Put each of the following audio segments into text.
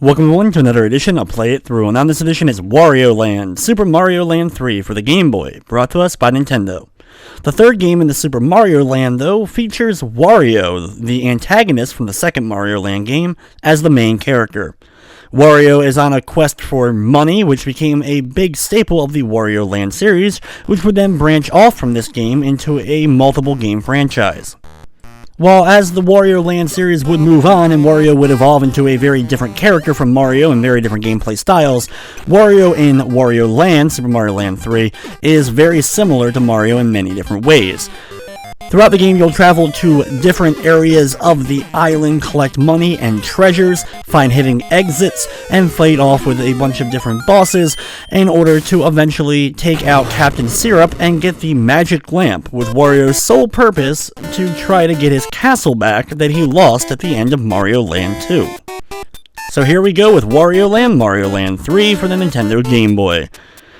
Welcome everyone to another edition of Play It Through, and on this edition is Wario Land, Super Mario Land 3 for the Game Boy, brought to us by Nintendo. The third game in the Super Mario Land, though, features Wario, the antagonist from the second Mario Land game, as the main character. Wario is on a quest for money, which became a big staple of the Wario Land series, which would then branch off from this game into a multiple game franchise. While as the Wario Land series would move on and Wario would evolve into a very different character from Mario and very different gameplay styles, Wario in Wario Land, Super Mario Land 3, is very similar to Mario in many different ways. Throughout the game, you'll travel to different areas of the island, collect money and treasures, find hidden exits, and fight off with a bunch of different bosses in order to eventually take out Captain Syrup and get the magic lamp, with Wario's sole purpose to try to get his castle back that he lost at the end of Mario Land 2. So here we go with Wario Land 3 for the Nintendo Game Boy.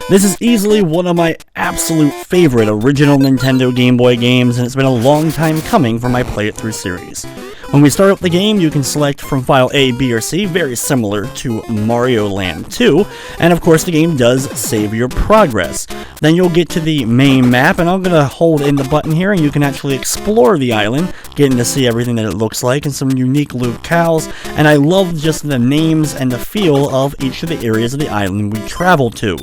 This is easily one of my absolute favorite original Nintendo Game Boy games, and it's been a long time coming for my Play It Through series. When we start up the game, you can select from file A, B, or C, very similar to Mario Land 2, and of course the game does save your progress. Then you'll get to the main map, and I'm going to hold in the button here, and you can actually explore the island, getting to see everything that it looks like, and some unique locales, and I love just the names and the feel of each of the areas of the island we travel to.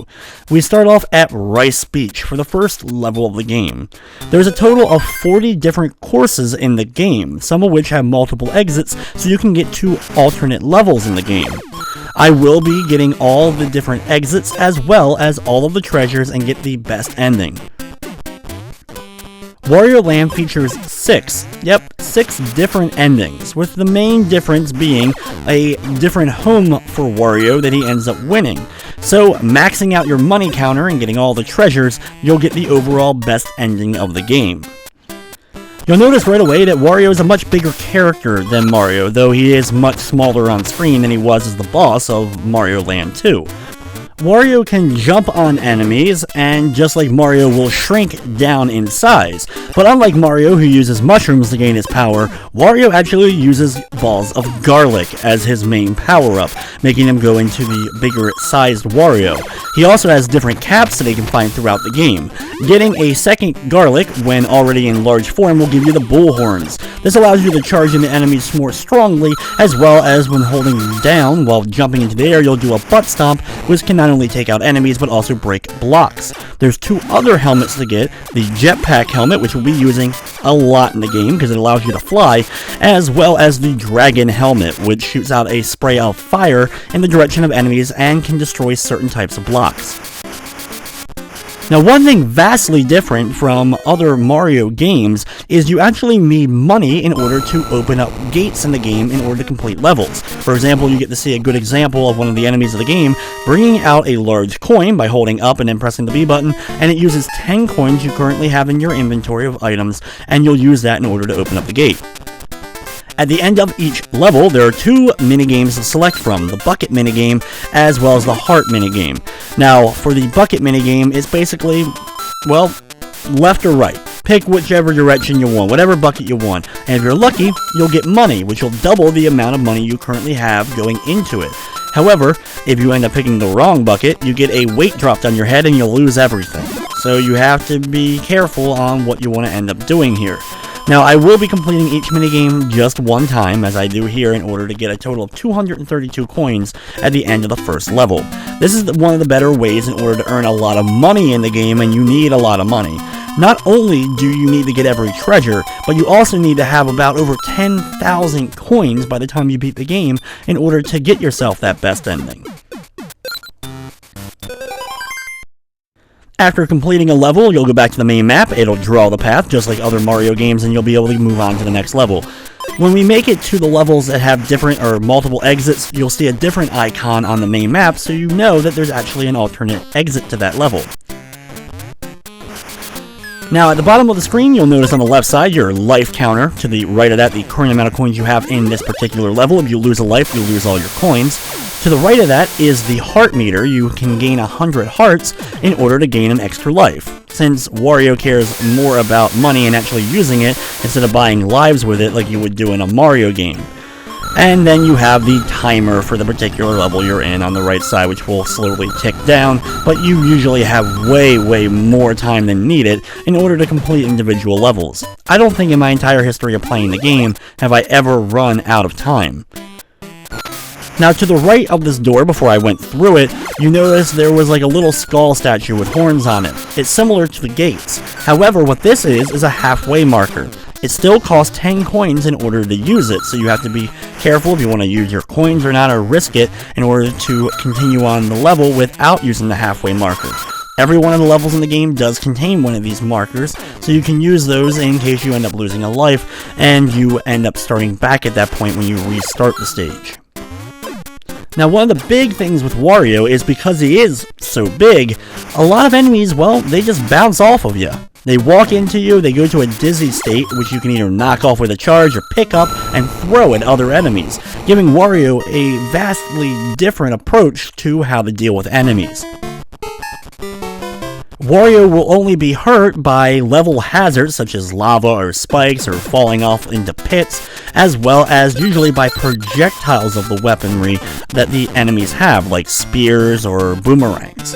We start off at Rice Beach for the first level of the game. There's a total of 40 different courses in the game, some of which have multiple exits, so you can get to alternate levels in the game. I will be getting all the different exits as well as all of the treasures and get the best ending. Wario Land features six different endings, with the main difference being a different home for Wario that he ends up winning. So, maxing out your money counter and getting all the treasures, you'll get the overall best ending of the game. You'll notice right away that Wario is a much bigger character than Mario, though he is much smaller on screen than he was as the boss of Mario Land 2. Wario can jump on enemies, and just like Mario, will shrink down in size. But unlike Mario, who uses mushrooms to gain his power, Wario actually uses balls of garlic as his main power-up, making him go into the bigger-sized Wario. He also has different caps that he can find throughout the game. Getting a second garlic, when already in large form, will give you the bull horns. This allows you to charge into enemies more strongly, as well as when holding down while jumping into the air, you'll do a butt stomp, which can not only take out enemies, but also break blocks. There's two other helmets to get, the jetpack helmet, which we'll be using a lot in the game because it allows you to fly, as well as the dragon helmet, which shoots out a spray of fire in the direction of enemies and can destroy certain types of blocks. Now, one thing vastly different from other Mario games is you actually need money in order to open up gates in the game in order to complete levels. For example, you get to see a good example of one of the enemies of the game bringing out a large coin by holding up and then pressing the B button, and it uses 10 coins you currently have in your inventory of items, and you'll use that in order to open up the gate. At the end of each level, there are two minigames to select from, the bucket minigame as well as the heart minigame. Now, for the bucket minigame, it's basically, well, left or right. Pick whichever direction you want, whatever bucket you want, and if you're lucky, you'll get money, which will double the amount of money you currently have going into it. However, if you end up picking the wrong bucket, you get a weight dropped on your head and you'll lose everything. So you have to be careful on what you want to end up doing here. Now, I will be completing each minigame just one time, as I do here, in order to get a total of 232 coins at the end of the first level. This is one of the better ways in order to earn a lot of money in the game, and you need a lot of money. Not only do you need to get every treasure, but you also need to have about over 10,000 coins by the time you beat the game in order to get yourself that best ending. After completing a level, you'll go back to the main map, it'll draw the path just like other Mario games, and you'll be able to move on to the next level. When we make it to the levels that have different or multiple exits, you'll see a different icon on the main map, so you know that there's actually an alternate exit to that level. Now, at the bottom of the screen, you'll notice on the left side your life counter. To the right of that, the current amount of coins you have in this particular level. If you lose a life, you lose all your coins. To the right of that is the heart meter. You can gain 100 hearts in order to gain an extra life. Since Wario cares more about money and actually using it instead of buying lives with it like you would do in a Mario game. And then you have the timer for the particular level you're in on the right side, which will slowly tick down, but you usually have way more time than needed in order to complete individual levels. I don't think in my entire history of playing the game have I ever run out of time. Now, to the right of this door, before I went through it, you notice there was like a little skull statue with horns on it. It's similar to the gates. However, what this is a halfway marker. It still costs 10 coins in order to use it, so you have to be careful if you want to use your coins or not, or risk it in order to continue on the level without using the halfway marker. Every one of the levels in the game does contain one of these markers, so you can use those in case you end up losing a life, and you end up starting back at that point when you restart the stage. Now, one of the big things with Wario is because he is so big, a lot of enemies, well, they just bounce off of you. They walk into you, they go to a dizzy state, which you can either knock off with a charge or pick up and throw at other enemies, giving Wario a vastly different approach to how to deal with enemies. Wario will only be hurt by level hazards such as lava or spikes or falling off into pits, as well as usually by projectiles of the weaponry that the enemies have, like spears or boomerangs.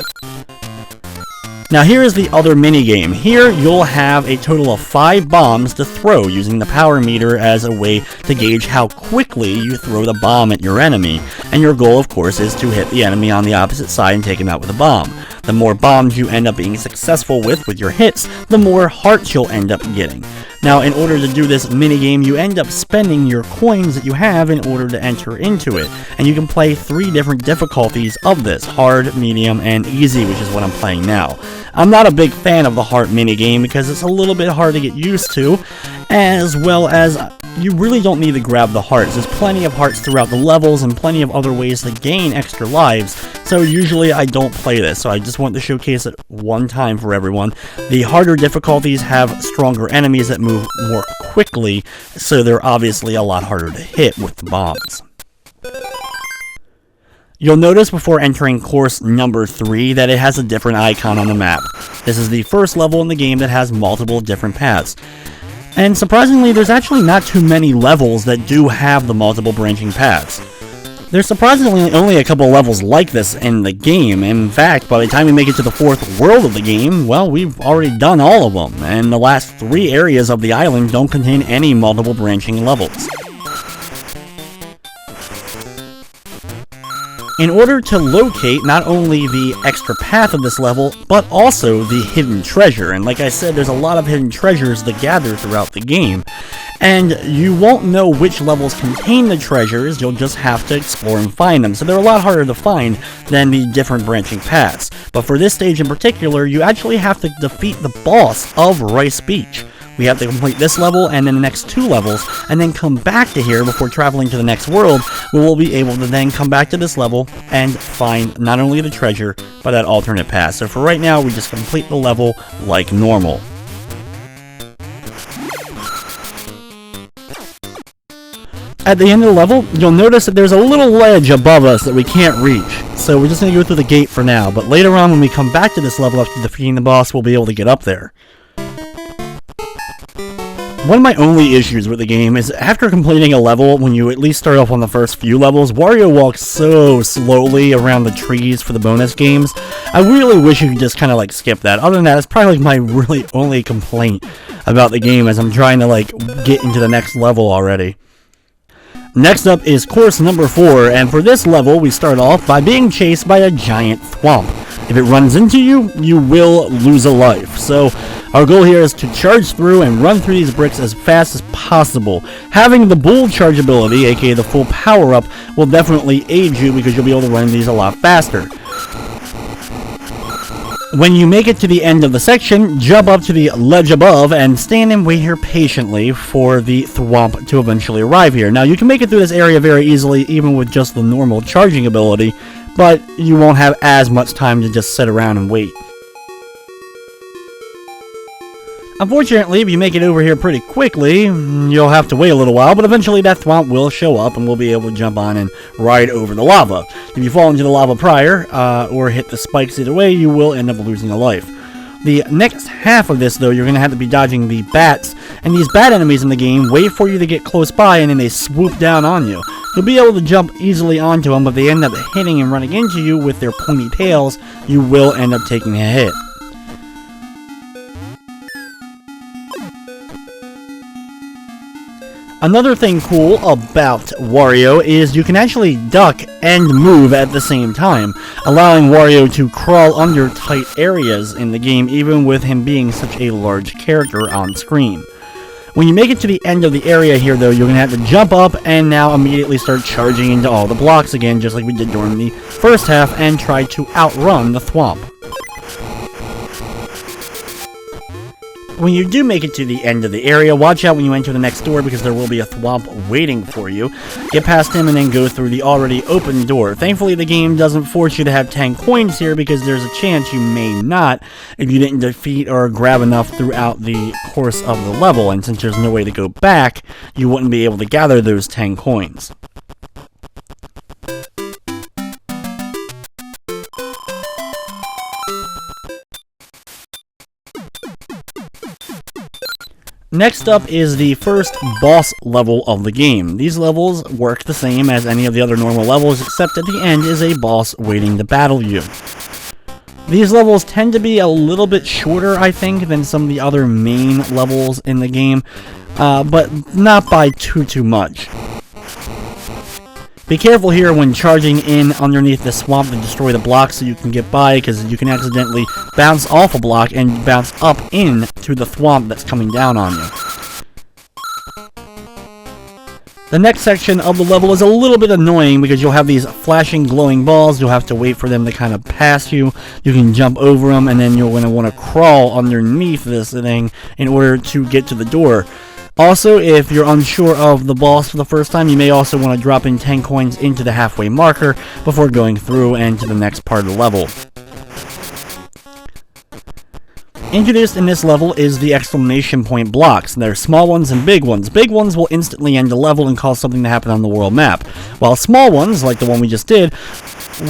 Now here is the other minigame. Here you'll have a total of 5 bombs to throw, using the power meter as a way to gauge how quickly you throw the bomb at your enemy, and your goal of course is to hit the enemy on the opposite side and take him out with a bomb. The more bombs you end up being successful with your hits, the more hearts you'll end up getting. Now, in order to do this minigame, you end up spending your coins that you have in order to enter into it. And you can play 3 different difficulties of this: hard, medium, and easy, which is what I'm playing now. I'm not a big fan of the hard minigame because it's a little bit hard to get used to, as well as you really don't need to grab the hearts. There's plenty of hearts throughout the levels and plenty of other ways to gain extra lives, so usually I don't play this, so I just want to showcase it one time for everyone. The harder difficulties have stronger enemies that move more quickly, so they're obviously a lot harder to hit with the bombs. You'll notice before entering course number 3 that it has a different icon on the map. This is the first level in the game that has multiple different paths. And surprisingly, there's actually not too many levels that do have the multiple branching paths. There's surprisingly only a couple levels like this in the game. In fact, by the time we make it to the 4th world of the game, well, we've already done all of them, and the last 3 areas of the island don't contain any multiple branching levels. In order to locate not only the extra path of this level, but also the hidden treasure, and like I said, there's a lot of hidden treasures to gather throughout the game, and you won't know which levels contain the treasures, you'll just have to explore and find them, so they're a lot harder to find than the different branching paths. But for this stage in particular, you actually have to defeat the boss of Rice Beach. We have to complete this level and then the next 2 levels, and then come back to here before traveling to the next world, where we'll be able to then come back to this level and find not only the treasure, but that alternate path. So for right now, we just complete the level like normal. At the end of the level, you'll notice that there's a little ledge above us that we can't reach. So we're just going to go through the gate for now, but later on when we come back to this level after defeating the boss, we'll be able to get up there. One of my only issues with the game is after completing a level, when you at least start off on the first few levels, Wario walks so slowly around the trees for the bonus games. I really wish you could just kind of like skip that. Other than that, it's probably like my really only complaint about the game as I'm trying to like get into the next level already. Next up is course number 4, and for this level we start off by being chased by a giant thwomp. If it runs into you, you will lose a life. So our goal here is to charge through and run through these bricks as fast as possible. Having the bull charge ability, aka the full power up, will definitely aid you because you'll be able to run these a lot faster. When you make it to the end of the section, jump up to the ledge above and stand and wait here patiently for the thwomp to eventually arrive here. Now you can make it through this area very easily even with just the normal charging ability, but you won't have as much time to just sit around and wait. Unfortunately, if you make it over here pretty quickly, you'll have to wait a little while, but eventually that thwomp will show up and we'll be able to jump on and ride over the lava. If you fall into the lava prior, or hit the spikes either way, you will end up losing a life. The next half of this, though, you're going to have to be dodging the bats, and these bat enemies in the game wait for you to get close by, and then they swoop down on you. You'll be able to jump easily onto them, but if they end up hitting and running into you with their pointy tails, you will end up taking a hit. Another thing cool about Wario is you can actually duck and move at the same time, allowing Wario to crawl under tight areas in the game, even with him being such a large character on screen. When you make it to the end of the area here, though, you're going to have to jump up and now immediately start charging into all the blocks again, just like we did during the first half, and try to outrun the thwomp. When you do make it to the end of the area, watch out when you enter the next door because there will be a thwomp waiting for you. Get past him and then go through the already open door. Thankfully, the game doesn't force you to have 10 coins here because there's a chance you may not if you didn't defeat or grab enough throughout the course of the level. And since there's no way to go back, you wouldn't be able to gather those 10 coins. Next up is the first boss level of the game. These levels work the same as any of the other normal levels, except at the end is a boss waiting to battle you. These levels tend to be a little bit shorter, I think, than some of the other main levels in the game, but not by too much. Be careful here when charging in underneath the swamp to destroy the blocks so you can get by, because you can accidentally bounce off a block and bounce up into the thwomp that's coming down on you. The next section of the level is a little bit annoying because you'll have these flashing glowing balls. You'll have to wait for them to kind of pass you. You can jump over them, and then you're going to want to crawl underneath this thing in order to get to the door. Also, if you're unsure of the boss for the first time, you may also want to drop in 10 coins into the halfway marker before going through and to the next part of the level. Introduced in this level is the exclamation point blocks. There are small ones and big ones. Big ones will instantly end the level and cause something to happen on the world map, while small ones, like the one we just did,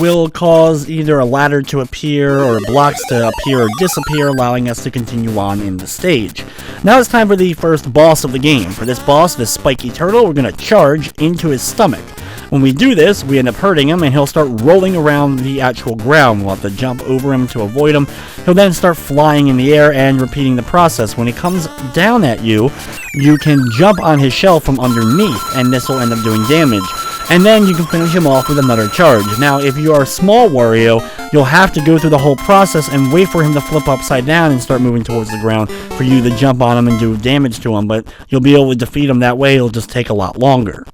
will cause either a ladder to appear or blocks to appear or disappear, allowing us to continue on in the stage. Now it's time for the first boss of the game. For this boss, this spiky turtle, we're going to charge into his stomach. When we do this, we end up hurting him, and he'll start rolling around the actual ground. We'll have to jump over him to avoid him. He'll then start flying in the air and repeating the process. When he comes down at you, you can jump on his shell from underneath, and this will end up doing damage. And then you can finish him off with another charge. Now, if you are small Wario, you'll have to go through the whole process and wait for him to flip upside down and start moving towards the ground for you to jump on him and do damage to him. But you'll be able to defeat him that way. It'll just take a lot longer.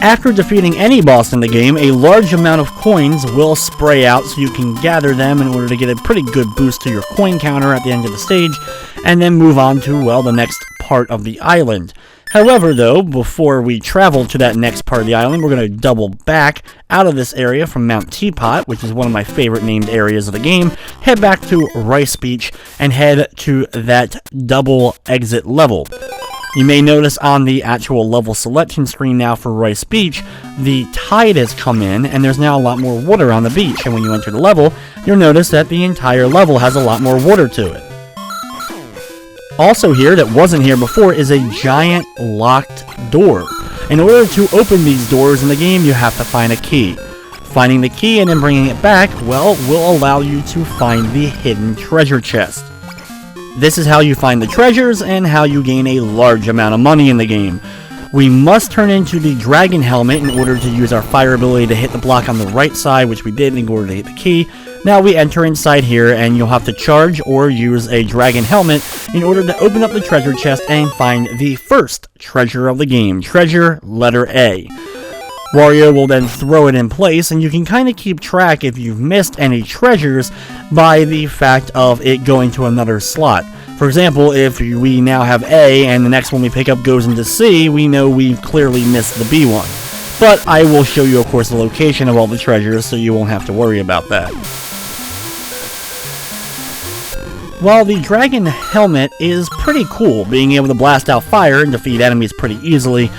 After defeating any boss in the game, a large amount of coins will spray out so you can gather them in order to get a pretty good boost to your coin counter at the end of the stage, and then move on to, well, the next part of the island. However, though, before we travel to that next part of the island, we're going to double back out of this area from Mount Teapot, which is one of my favorite named areas of the game, head back to Rice Beach, and head to that double exit level. You may notice on the actual level selection screen now for Rice Beach, the tide has come in, and there's now a lot more water on the beach, and when you enter the level, you'll notice that the entire level has a lot more water to it. Also here, that wasn't here before, is a giant locked door. In order to open these doors in the game, you have to find a key. Finding the key and then bringing it back, well, will allow you to find the hidden treasure chest. This is how you find the treasures and how you gain a large amount of money in the game. We must turn into the dragon helmet in order to use our fire ability to hit the block on the right side, which we did in order to hit the key. Now we enter inside here, and you'll have to charge or use a dragon helmet in order to open up the treasure chest and find the first treasure of the game, treasure letter A. Wario will then throw it in place, and you can kind of keep track if you've missed any treasures by the fact of it going to another slot. For example, if we now have A and the next one we pick up goes into C, we know we've clearly missed the B one. But I will show you, of course, the location of all the treasures, so you won't have to worry about that. While the dragon helmet is pretty cool, being able to blast out fire and defeat enemies pretty easily,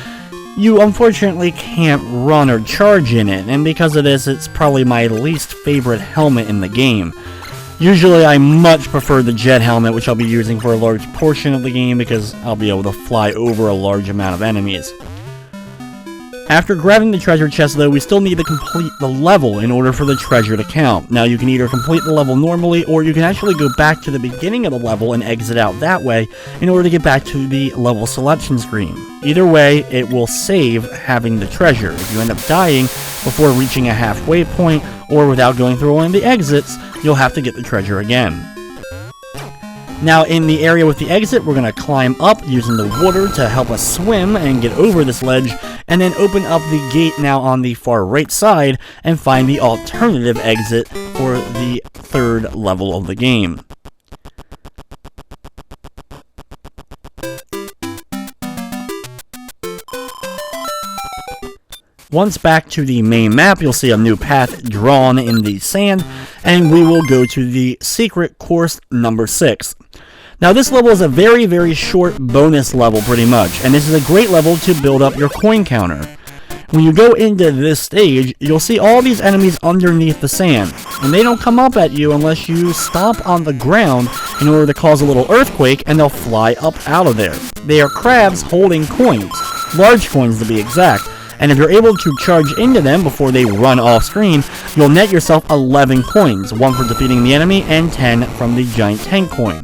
you unfortunately can't run or charge in it, and because of this, it's probably my least favorite helmet in the game. Usually I much prefer the jet helmet, which I'll be using for a large portion of the game because I'll be able to fly over a large amount of enemies. After grabbing the treasure chest though, we still need to complete the level in order for the treasure to count. Now you can either complete the level normally, or you can actually go back to the beginning of the level and exit out that way in order to get back to the level selection screen. Either way, it will save having the treasure. If you end up dying before reaching a halfway point, or without going through one of the exits, you'll have to get the treasure again. Now in the area with the exit, we're going to climb up using the water to help us swim and get over this ledge, and then open up the gate now on the far right side and find the alternative exit for the third level of the game. Once back to the main map, you'll see a new path drawn in the sand, and we will go to the secret course number 6. Now this level is a very short bonus level pretty much, and this is a great level to build up your coin counter. When you go into this stage, you'll see all these enemies underneath the sand, and they don't come up at you unless you stop on the ground in order to cause a little earthquake, and they'll fly up out of there. They are crabs holding coins, large coins to be exact. And if you're able to charge into them before they run off screen, you'll net yourself 11 coins, 1 for defeating the enemy and 10 from the giant tank coin.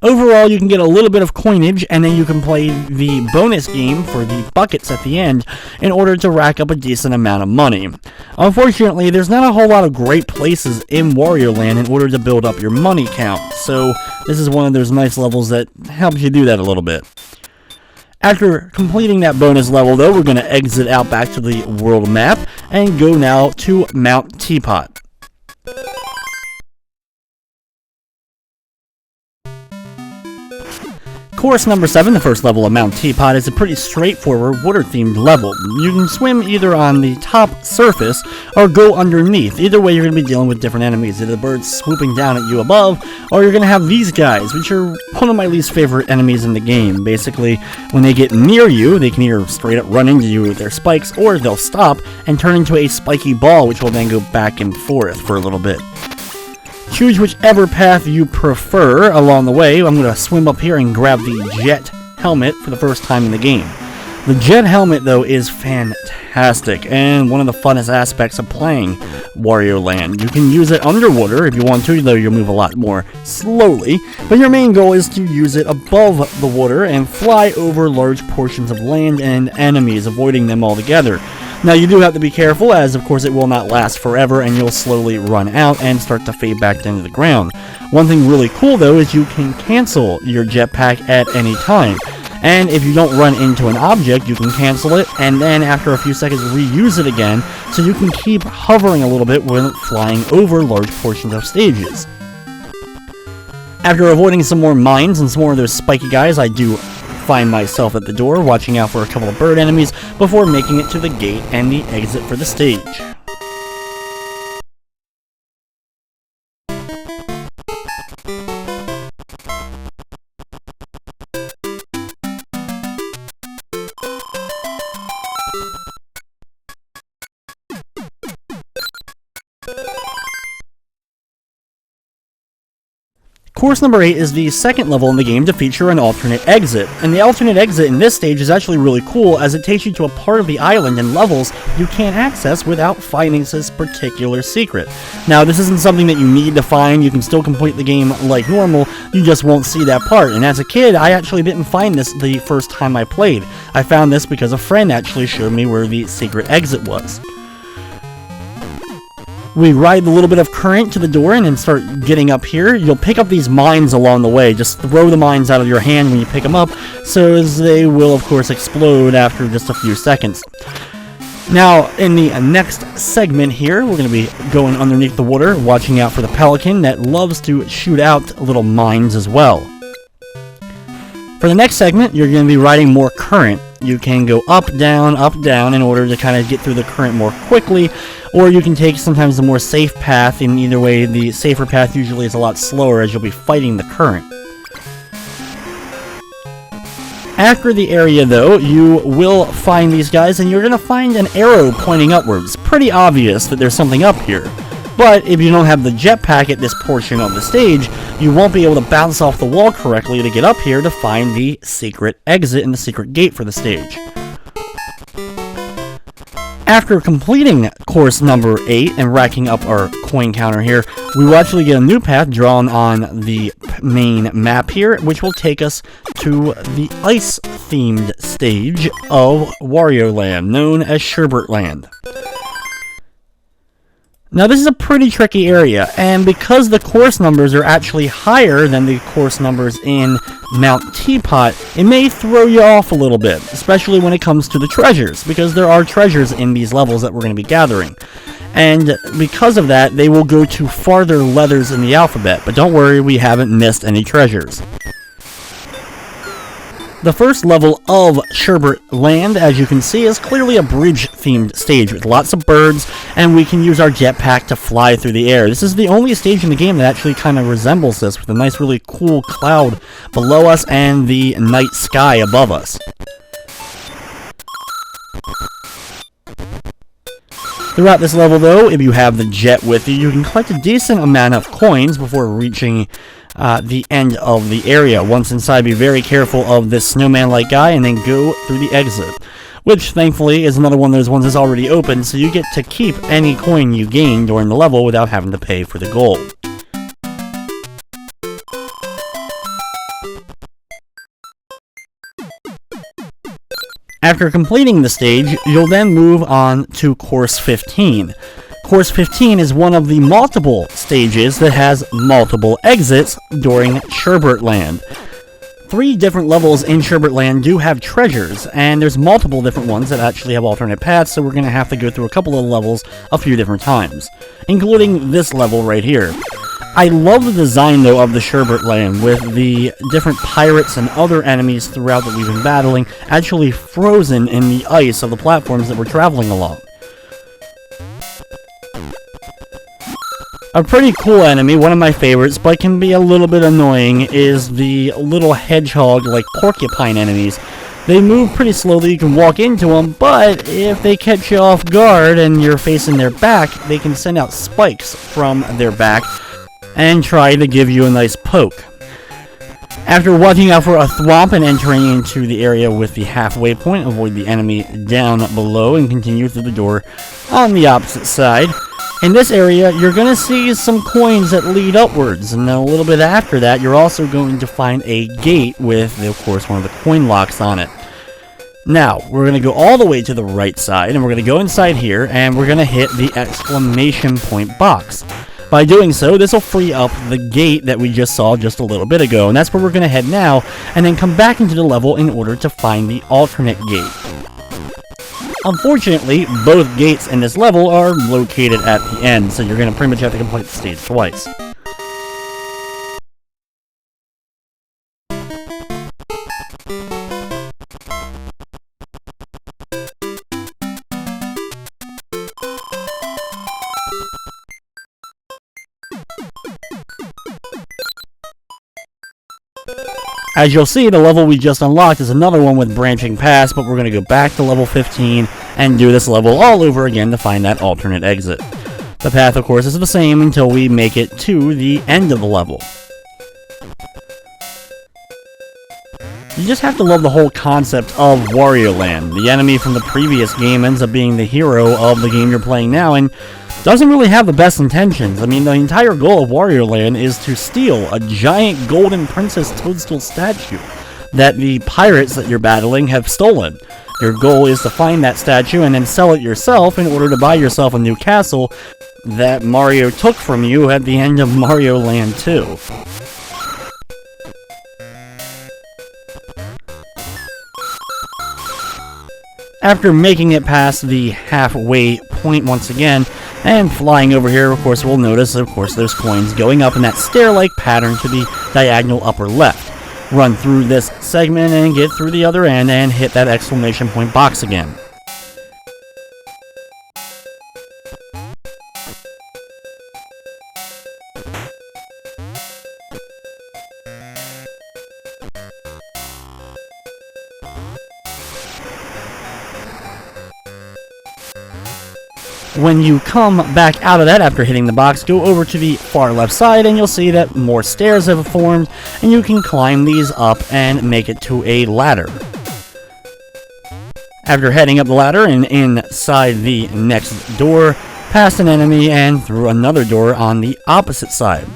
Overall, you can get a little bit of coinage, and then you can play the bonus game for the buckets at the end in order to rack up a decent amount of money. Unfortunately, there's not a whole lot of great places in Wario Land in order to build up your money count, so this is one of those nice levels that helps you do that a little bit. After completing that bonus level though, we're going to exit out back to the world map and go now to Mount Teapot. Course number 7, the first level of Mount Teapot, is a pretty straightforward water-themed level. You can swim either on the top surface or go underneath. Either way, you're going to be dealing with different enemies. Either the birds swooping down at you above, or you're going to have these guys, which are one of my least favorite enemies in the game. Basically, when they get near you, they can either straight up run into you with their spikes, or they'll stop and turn into a spiky ball, which will then go back and forth for a little bit. Choose whichever path you prefer along the way. I'm going to swim up here and grab the jet helmet for the first time in the game. The jet helmet, though, is fantastic and one of the funnest aspects of playing Wario Land. You can use it underwater if you want to, though you'll move a lot more slowly, but your main goal is to use it above the water and fly over large portions of land and enemies, avoiding them altogether. Now you do have to be careful, as of course it will not last forever and you'll slowly run out and start to fade back down to the ground. One thing really cool though is you can cancel your jetpack at any time. And if you don't run into an object, you can cancel it, and then after a few seconds reuse it again, so you can keep hovering a little bit when flying over large portions of stages. After avoiding some more mines and some more of those spiky guys, I do find myself at the door, watching out for a couple of bird enemies before making it to the gate and the exit for the stage. Course number 8 is the second level in the game to feature an alternate exit, and the alternate exit in this stage is actually really cool as it takes you to a part of the island and levels you can't access without finding this particular secret. Now this isn't something that you need to find, you can still complete the game like normal, you just won't see that part, and as a kid I actually didn't find this the first time I played. I found this because a friend actually showed me where the secret exit was. We ride a little bit of current to the door and then start getting up here. You'll pick up these mines along the way. Just throw the mines out of your hand when you pick them up, so as they will of course explode after just a few seconds. Now, in the next segment here, we're going to be going underneath the water, watching out for the pelican that loves to shoot out little mines as well. For the next segment, you're going to be riding more current. You can go up, down in order to kind of get through the current more quickly, or you can take sometimes the more safe path. In either way, the safer path usually is a lot slower as you'll be fighting the current. After the area though, you will find these guys and you're going to find an arrow pointing upwards. Pretty obvious that there's something up here. But if you don't have the jetpack at this portion of the stage, you won't be able to bounce off the wall correctly to get up here to find the secret exit and the secret gate for the stage. After completing course number 8 and racking up our coin counter here, we will actually get a new path drawn on the main map here, which will take us to the ice-themed stage of Wario Land, known as Sherbert Land. Now this is a pretty tricky area, and because the course numbers are actually higher than the course numbers in Mount Teapot, it may throw you off a little bit, especially when it comes to the treasures, because there are treasures in these levels that we're going to be gathering. And because of that, they will go to farther letters in the alphabet, but don't worry, we haven't missed any treasures. The first level of Sherbert Land, as you can see, is clearly a bridge-themed stage with lots of birds, and we can use our jetpack to fly through the air. This is the only stage in the game that actually kind of resembles this, with a nice, really cool cloud below us and the night sky above us. Throughout this level, though, if you have the jet with you, you can collect a decent amount of coins before reaching the end of the area. Once inside, be very careful of this snowman-like guy, and then go through the exit, which thankfully is another one of those ones that's already open, so you get to keep any coin you gain during the level without having to pay for the gold. After completing the stage, you'll then move on to Course 15. Course 15 is one of the multiple stages that has multiple exits during Sherbert Land. 3 different levels in Sherbert Land do have treasures, and there's multiple different ones that actually have alternate paths, so we're going to have to go through a couple of levels a few different times, including this level right here. I love the design, though, of the Sherbert Land, with the different pirates and other enemies throughout that we've been battling actually frozen in the ice of the platforms that we're traveling along. A pretty cool enemy, one of my favorites, but can be a little bit annoying, is the little hedgehog-like porcupine enemies. They move pretty slowly, you can walk into them, but if they catch you off guard and you're facing their back, they can send out spikes from their back and try to give you a nice poke. After watching out for a thwomp and entering into the area with the halfway point, avoid the enemy down below and continue through the door on the opposite side. In this area, you're going to see some coins that lead upwards, and then a little bit after that, you're also going to find a gate with, of course, one of the coin locks on it. Now, we're going to go all the way to the right side, and we're going to go inside here, and we're going to hit the exclamation point box. By doing so, this will free up the gate that we just saw just a little bit ago, and that's where we're going to head now, and then come back into the level in order to find the alternate gate. Unfortunately, both gates in this level are located at the end, so you're going to pretty much have to complete the stage twice. As you'll see, the level we just unlocked is another one with branching paths, but we're going to go back to level 15 and do this level all over again to find that alternate exit. The path, of course, is the same until we make it to the end of the level. You just have to love the whole concept of Wario Land. The enemy from the previous game ends up being the hero of the game you're playing now, and doesn't really have the best intentions. I mean, the entire goal of Wario Land is to steal a giant golden Princess Toadstool statue that the pirates that you're battling have stolen. Your goal is to find that statue and then sell it yourself in order to buy yourself a new castle that Mario took from you at the end of Mario Land 2. After making it past the halfway point once again, and flying over here, of course, we'll notice, of course, there's coins going up in that stair-like pattern to the diagonal upper left. Run through this segment and get through the other end and hit that exclamation point box again. When you come back out of that after hitting the box, go over to the far left side and you'll see that more stairs have formed, and you can climb these up and make it to a ladder. After heading up the ladder and inside the next door, past an enemy and through another door on the opposite side.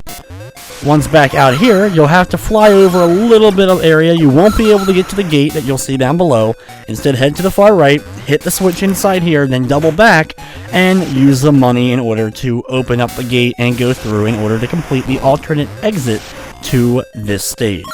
Once back out here, you'll have to fly over a little bit of area. You won't be able to get to the gate that you'll see down below. Instead, head to the far right, hit the switch inside here, then double back, and use the money in order to open up the gate and go through in order to complete the alternate exit to this stage.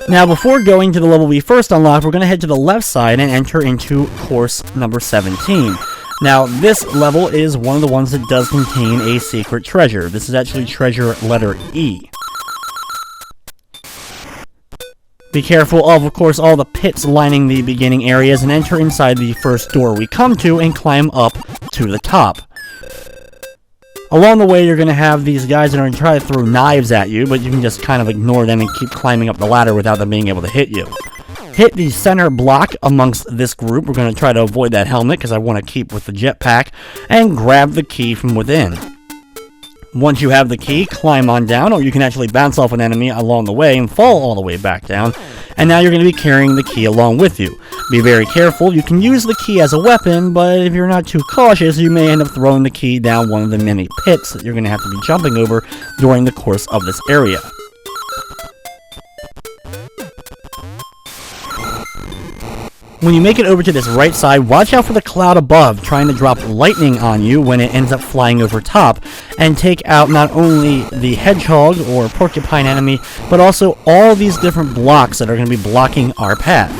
Now, before going to the level we first unlocked, we're going to head to the left side and enter into course number 17. Now, this level is one of the ones that does contain a secret treasure. This is actually treasure letter E. Be careful of course, all the pits lining the beginning areas, and enter inside the first door we come to and climb up to the top. Along the way, you're going to have these guys that are going to try to throw knives at you, but you can just kind of ignore them and keep climbing up the ladder without them being able to hit you. Hit the center block amongst this group. We're going to try to avoid that helmet because I want to keep with the jetpack, and grab the key from within. Once you have the key, climb on down, or you can actually bounce off an enemy along the way and fall all the way back down. And now you're going to be carrying the key along with you. Be very careful. You can use the key as a weapon, but if you're not too cautious, you may end up throwing the key down one of the many pits that you're going to have to be jumping over during the course of this area. When you make it over to this right side, watch out for the cloud above trying to drop lightning on you when it ends up flying over top, and take out not only the hedgehog or porcupine enemy, but also all these different blocks that are going to be blocking our path.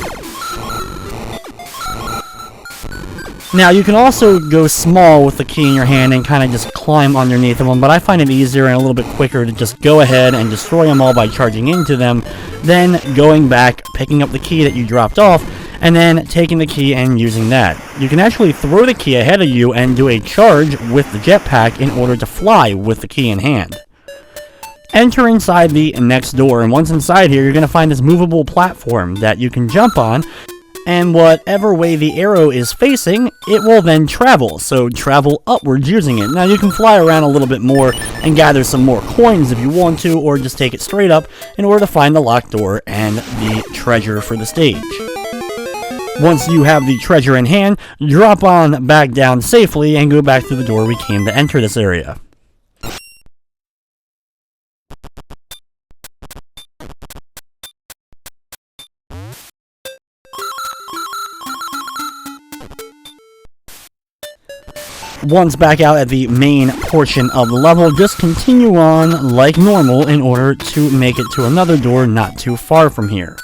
Now, you can also go small with the key in your hand and kind of just climb underneath of them, but I find it easier and a little bit quicker to just go ahead and destroy them all by charging into them, then going back, picking up the key that you dropped off, and then taking the key and using that. You can actually throw the key ahead of you and do a charge with the jetpack in order to fly with the key in hand. Enter inside the next door, and once inside here, you're going to find this movable platform that you can jump on, and whatever way the arrow is facing, it will then travel, so travel upwards using it. Now, you can fly around a little bit more and gather some more coins if you want to, or just take it straight up in order to find the locked door and the treasure for the stage. Once you have the treasure in hand, drop on back down safely and go back through the door we came to enter this area. Once back out at the main portion of the level, just continue on like normal in order to make it to another door not too far from here.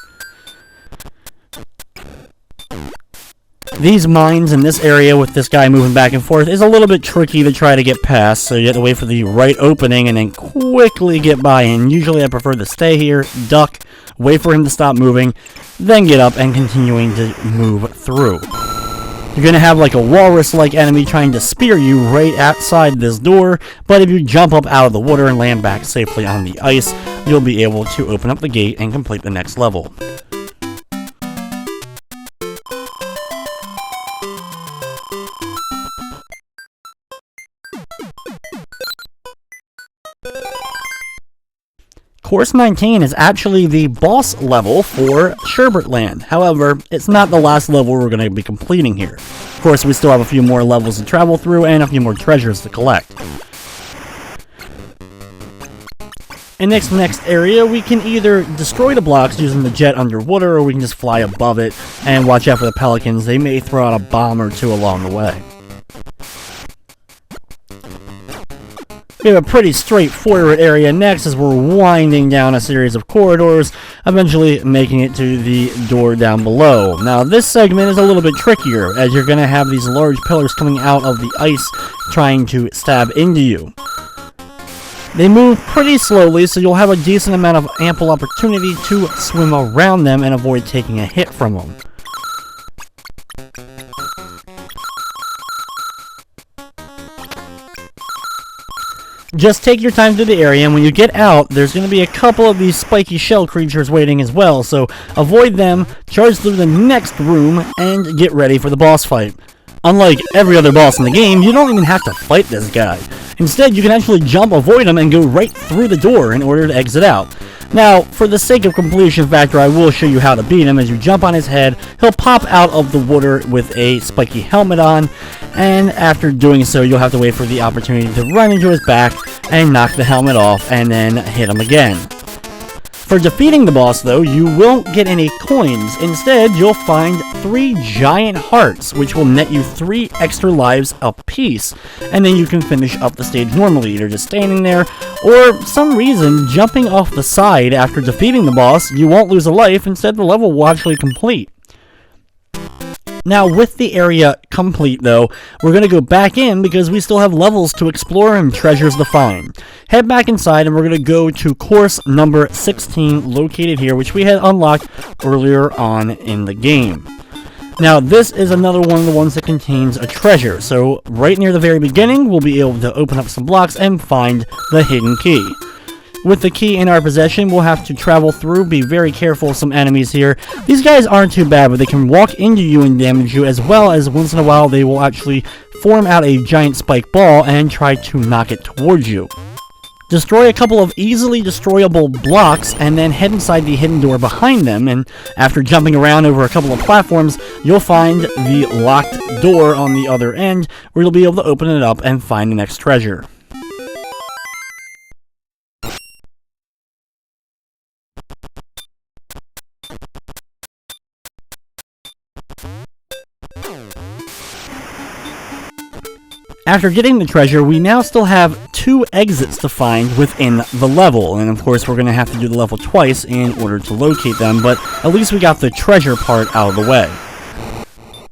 These mines in this area with this guy moving back and forth is a little bit tricky to try to get past, so you have to wait for the right opening and then quickly get by. And usually I prefer to stay here, duck, wait for him to stop moving, then get up and continuing to move through. You're going to have like a walrus-like enemy trying to spear you right outside this door, but if you jump up out of the water and land back safely on the ice, you'll be able to open up the gate and complete the next level. Course 19 is actually the boss level for Sherbert Land. However, it's not the last level we're going to be completing here. Of course, we still have a few more levels to travel through and a few more treasures to collect. In this next area, we can either destroy the blocks using the jet underwater, or we can just fly above it and watch out for the pelicans. They may throw out a bomb or two along the way. We have a pretty straightforward area next as we're winding down a series of corridors, eventually making it to the door down below. Now, this segment is a little bit trickier, as you're going to have these large pillars coming out of the ice trying to stab into you. They move pretty slowly, so you'll have a decent amount of ample opportunity to swim around them and avoid taking a hit from them. Just take your time through the area, and when you get out, there's going to be a couple of these spiky shell creatures waiting as well, so avoid them, charge through the next room, and get ready for the boss fight. Unlike every other boss in the game, you don't even have to fight this guy. Instead, you can actually jump, avoid him, and go right through the door in order to exit out. Now, for the sake of completion factor, I will show you how to beat him. As you jump on his head, he'll pop out of the water with a spiky helmet on, and after doing so, you'll have to wait for the opportunity to run into his back and knock the helmet off, and then hit him again. For defeating the boss, though, you won't get any coins. Instead, you'll find 3 giant hearts, which will net you 3 extra lives apiece, and then you can finish up the stage normally, either just standing there, or some reason jumping off the side after defeating the boss. You won't lose a life, instead the level will actually complete. Now, with the area complete, though, we're going to go back in because we still have levels to explore and treasures to find. Head back inside, and we're going to go to course number 16, located here, which we had unlocked earlier on in the game. Now, this is another one of the ones that contains a treasure, so right near the very beginning, we'll be able to open up some blocks and find the hidden key. With the key in our possession, we'll have to travel through. Be very careful of some enemies here. These guys aren't too bad, but they can walk into you and damage you, as well as once in a while they will actually form out a giant spike ball and try to knock it towards you. Destroy a couple of easily destroyable blocks, and then head inside the hidden door behind them, and after jumping around over a couple of platforms, you'll find the locked door on the other end, where you'll be able to open it up and find the next treasure. After getting the treasure, we now still have 2 exits to find within the level, and of course we're going to have to do the level twice in order to locate them, but at least we got the treasure part out of the way.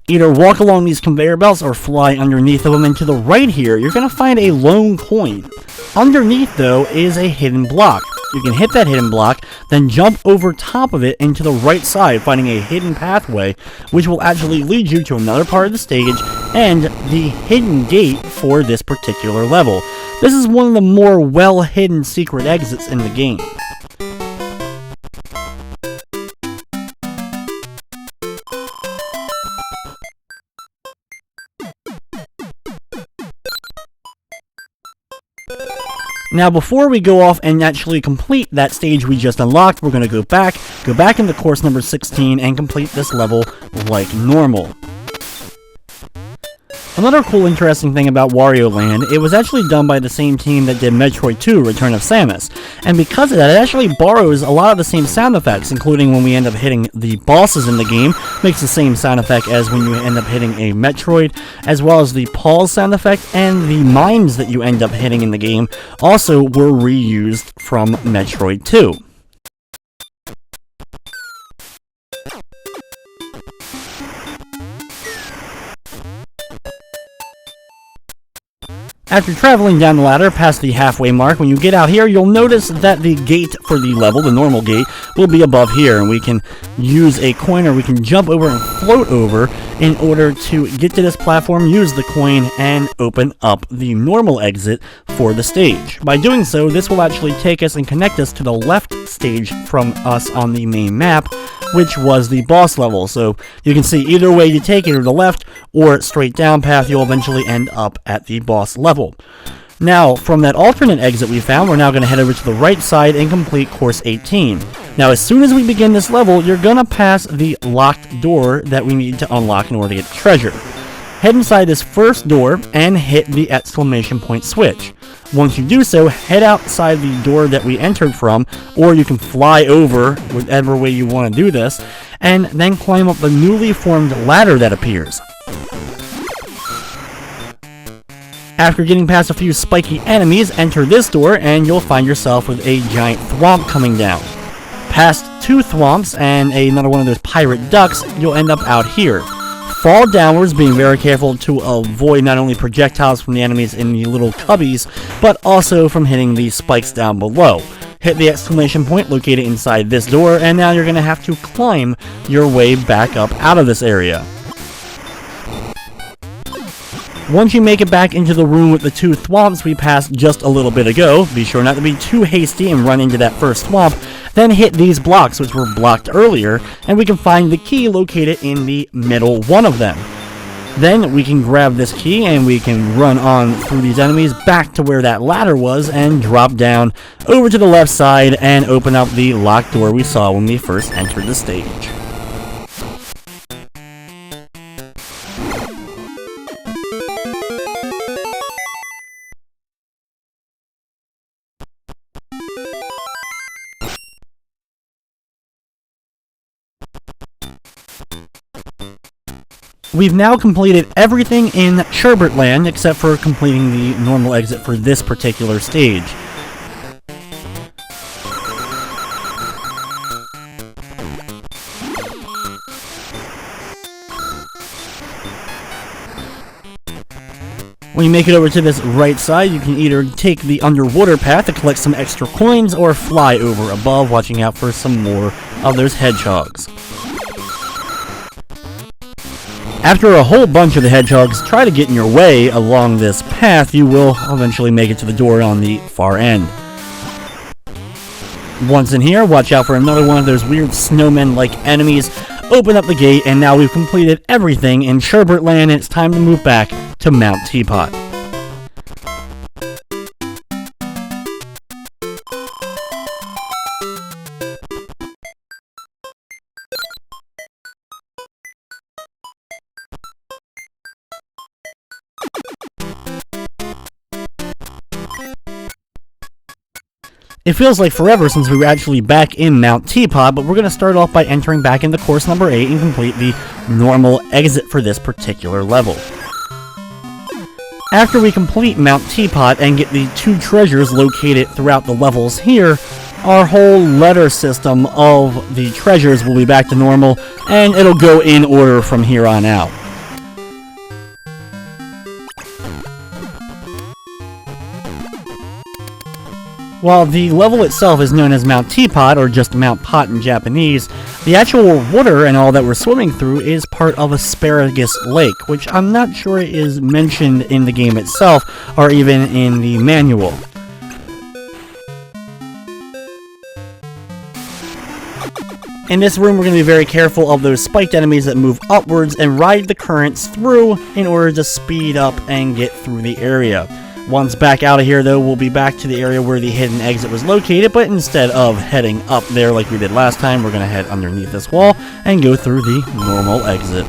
Either walk along these conveyor belts or fly underneath of them, and to the right here, you're going to find a lone coin. Underneath, though, is a hidden block. You can hit that hidden block, then jump over top of it into the right side, finding a hidden pathway, which will actually lead you to another part of the stage and the hidden gate for this particular level. This is one of the more well-hidden secret exits in the game. Now, before we go off and actually complete that stage we just unlocked, we're going to go back into course number 16 and complete this level like normal. Another cool, interesting thing about Wario Land, it was actually done by the same team that did Metroid 2: Return of Samus. And because of that, it actually borrows a lot of the same sound effects, including when we end up hitting the bosses in the game, makes the same sound effect as when you end up hitting a Metroid, as well as the pause sound effect, and the mines that you end up hitting in the game also were reused from Metroid 2. After traveling down the ladder past the halfway mark, when you get out here, you'll notice that the gate for the level, the normal gate, will be above here, and we can use a coin, or we can jump over and float over in order to get to this platform, use the coin, and open up the normal exit for the stage. By doing so, this will actually take us and connect us to the left stage from us on the main map, which was the boss level. So you can see either way you take it, or the left or straight down path, you'll eventually end up at the boss level. Now, from that alternate exit we found, we're now going to head over to the right side and complete course 18. Now, as soon as we begin this level, you're going to pass the locked door that we need to unlock in order to get the treasure. Head inside this first door and hit the exclamation point switch. Once you do so, head outside the door that we entered from, or you can fly over, whichever way you want to do this, and then climb up the newly formed ladder that appears. After getting past a few spiky enemies, enter this door and you'll find yourself with a giant thwomp coming down. Past 2 thwomps and another one of those pirate ducks, you'll end up out here. fall downwards, being very careful to avoid not only projectiles from the enemies in the little cubbies, but also from hitting the spikes down below. Hit the exclamation point located inside this door, and now you're going to have to climb your way back up out of this area. Once you make it back into the room with the 2 thwomps we passed just a little bit ago, be sure not to be too hasty and run into that first thwomp, then hit these blocks which were blocked earlier, and we can find the key located in the middle one of them. Then we can grab this key and we can run on through these enemies back to where that ladder was and drop down over to the left side and open up the locked door we saw when we first entered the stage. We've now completed everything in Sherbert Land except for completing the normal exit for this particular stage. When you make it over to this right side, you can either take the underwater path to collect some extra coins or fly over above, watching out for some more of those hedgehogs. After a whole bunch of the hedgehogs try to get in your way along this path, you will eventually make it to the door on the far end. Once in here, watch out for another one of those weird snowmen-like enemies. Open up the gate, and now we've completed everything in Sherbert Land, and it's time to move back to Mount Teapot. It feels like forever since we were actually back in Mount Teapot, but we're going to start off by entering back into course number 8 and complete the normal exit for this particular level. After we complete Mount Teapot and get the 2 treasures located throughout the levels here, our whole letter system of the treasures will be back to normal, and it'll go in order from here on out. While the level itself is known as Mount Teapot, or just Mount Pot in Japanese, the actual water and all that we're swimming through is part of Asparagus Lake, which I'm not sure is mentioned in the game itself, or even in the manual. In this room, we're going to be very careful of those spiked enemies that move upwards and ride the currents through in order to speed up and get through the area. Once back out of here, though, we'll be back to the area where the hidden exit was located, but instead of heading up there like we did last time, we're going to head underneath this wall and go through the normal exit.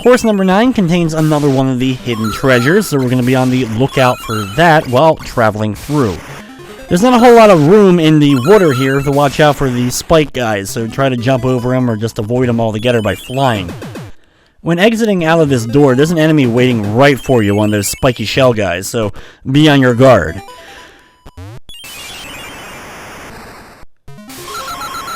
Course number 9 contains another one of the hidden treasures, so we're going to be on the lookout for that while traveling through. There's not a whole lot of room in the water here to watch out for the spike guys, so try to jump over them or just avoid them altogether by flying. When exiting out of this door, there's an enemy waiting right for you, one of those spiky shell guys, so be on your guard.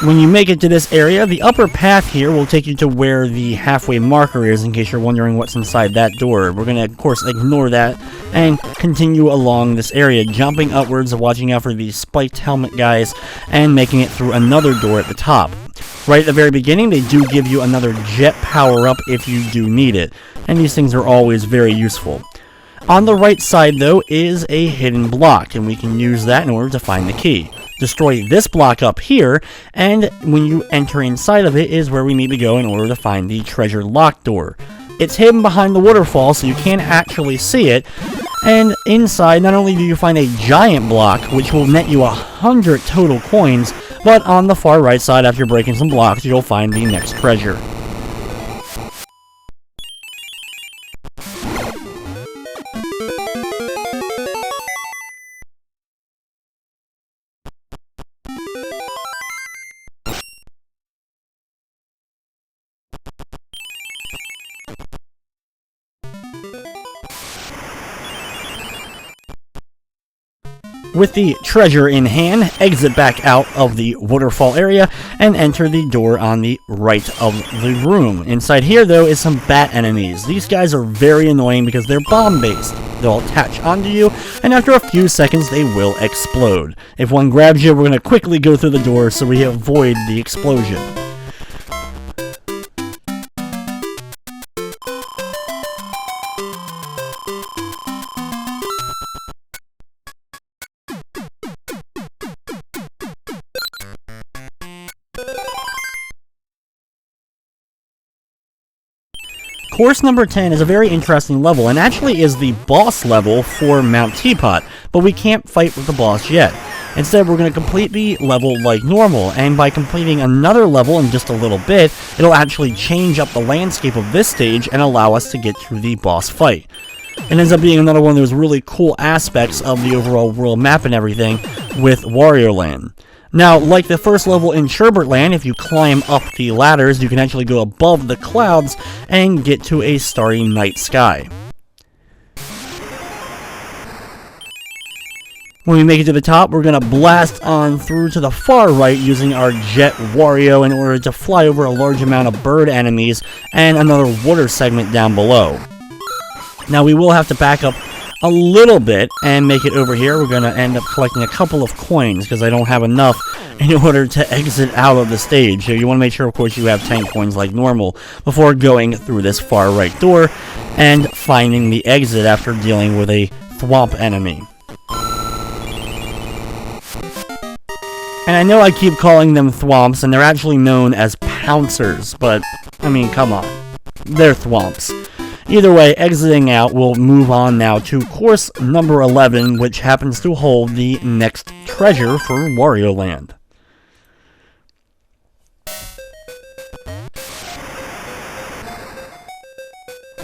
When you make it to this area, the upper path here will take you to where the halfway marker is, in case you're wondering what's inside that door. We're going to, of course, ignore that and continue along this area, jumping upwards, watching out for these spiked helmet guys, and making it through another door at the top. Right at the very beginning, they do give you another jet power-up if you do need it, and these things are always very useful. On the right side, though, is a hidden block, and we can use that in order to find the key. Destroy this block up here, and when you enter inside of it is where we need to go in order to find the treasure lock door. It's hidden behind the waterfall, so you can't actually see it, and inside not only do you find a giant block, which will net you 100 total coins, but on the far right side, after breaking some blocks, you'll find the next treasure. With the treasure in hand, exit back out of the waterfall area and enter the door on the right of the room. Inside here, though, is some bat enemies. These guys are very annoying because they're bomb-based. They'll attach onto you, and after a few seconds, they will explode. If one grabs you, we're going to quickly go through the door so we avoid the explosion. Course number 10 is a very interesting level, and actually is the boss level for Mount Teapot, but we can't fight with the boss yet. Instead, we're going to complete the level like normal, and by completing another level in just a little bit, it'll actually change up the landscape of this stage and allow us to get through the boss fight. It ends up being another one of those really cool aspects of the overall world map and everything with Wario Land. Now, like the first level in Sherbert Land, if you climb up the ladders, you can actually go above the clouds and get to a starry night sky. When we make it to the top, we're going to blast on through to the far right using our Jet Wario in order to fly over a large amount of bird enemies and another water segment down below. Now, we will have to back up a little bit and make it over here. We're going to end up collecting a couple of coins because I don't have enough in order to exit out of the stage. So you want to make sure, of course, you have 10 coins like normal before going through this far right door and finding the exit after dealing with a thwomp enemy. And I know I keep calling them thwomps, and they're actually known as pouncers, but, I mean, come on. They're thwomps. Either way, exiting out, we'll move on now to course number 11, which happens to hold the next treasure for Wario Land.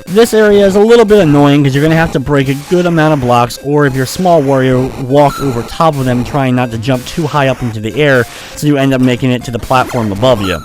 This area is a little bit annoying because you're going to have to break a good amount of blocks, or if you're small Wario, walk over top of them trying not to jump too high up into the air so you end up making it to the platform above you.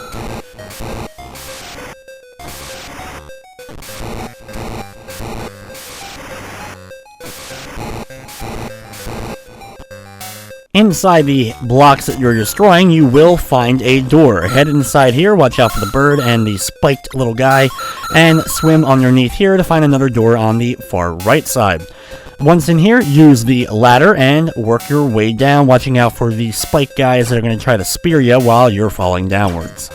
Inside the blocks that you're destroying, you will find a door. Head inside here, watch out for the bird and the spiked little guy, and swim underneath here to find another door on the far right side. Once in here, use the ladder and work your way down, watching out for the spike guys that are going to try to spear you while you're falling downwards.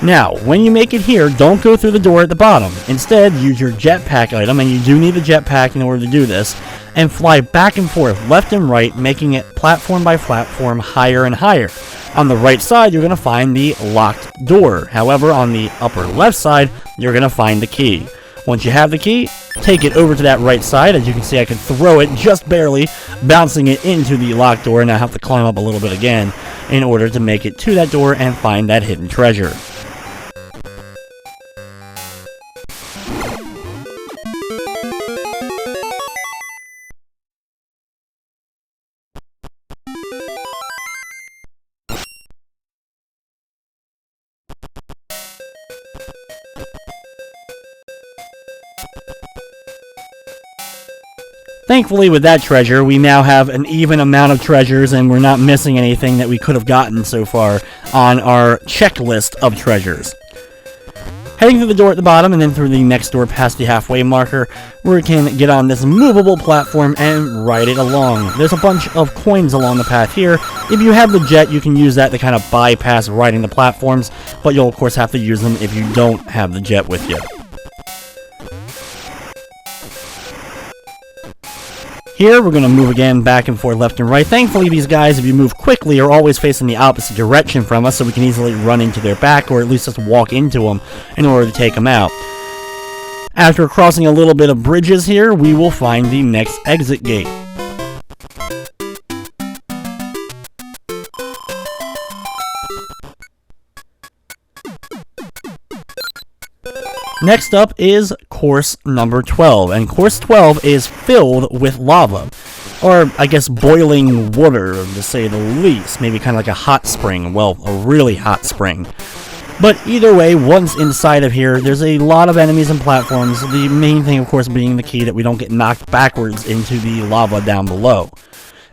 Now, when you make it here, don't go through the door at the bottom. Instead, use your jetpack item, and you do need the jetpack in order to do this, and fly back and forth, left and right, making it platform by platform higher and higher. On the right side, you're going to find the locked door. However, on the upper left side, you're going to find the key. Once you have the key, take it over to that right side. As you can see, I can throw it just barely, bouncing it into the locked door, and I have to climb up a little bit again in order to make it to that door and find that hidden treasure. Thankfully, with that treasure, we now have an even amount of treasures, and we're not missing anything that we could have gotten so far on our checklist of treasures. Heading through the door at the bottom, and then through the next door past the halfway marker, we can get on this movable platform and ride it along. There's a bunch of coins along the path here. If you have the jet, you can use that to kind of bypass riding the platforms, but you'll of course have to use them if you don't have the jet with you. Here, we're going to move again back and forth left and right. Thankfully, these guys, if you move quickly, are always facing the opposite direction from us, so we can easily run into their back, or at least just walk into them in order to take them out. After crossing a little bit of bridges here, we will find the next exit gate. Next up is course number 12, and course 12 is filled with lava, or I guess boiling water to say the least, maybe kind of like a hot spring, well, a really hot spring. But either way, once inside of here, there's a lot of enemies and platforms, the main thing of course being the key that we don't get knocked backwards into the lava down below.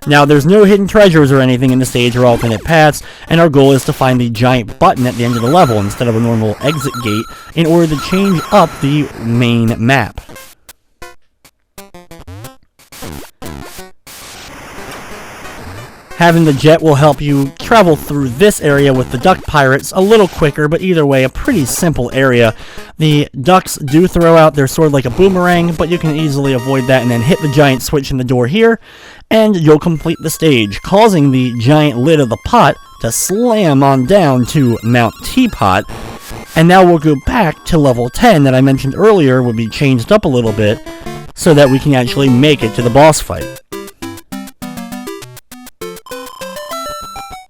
Now, there's no hidden treasures or anything in the stage or alternate paths, and our goal is to find the giant button at the end of the level instead of a normal exit gate in order to change up the main map. Having the jet will help you travel through this area with the duck pirates a little quicker, but either way, a pretty simple area. The ducks do throw out their sword like a boomerang, but you can easily avoid that and then hit the giant switch in the door here, and you'll complete the stage, causing the giant lid of the pot to slam on down to Mount Teapot. And now we'll go back to level 10 that I mentioned earlier would be changed up a little bit so that we can actually make it to the boss fight.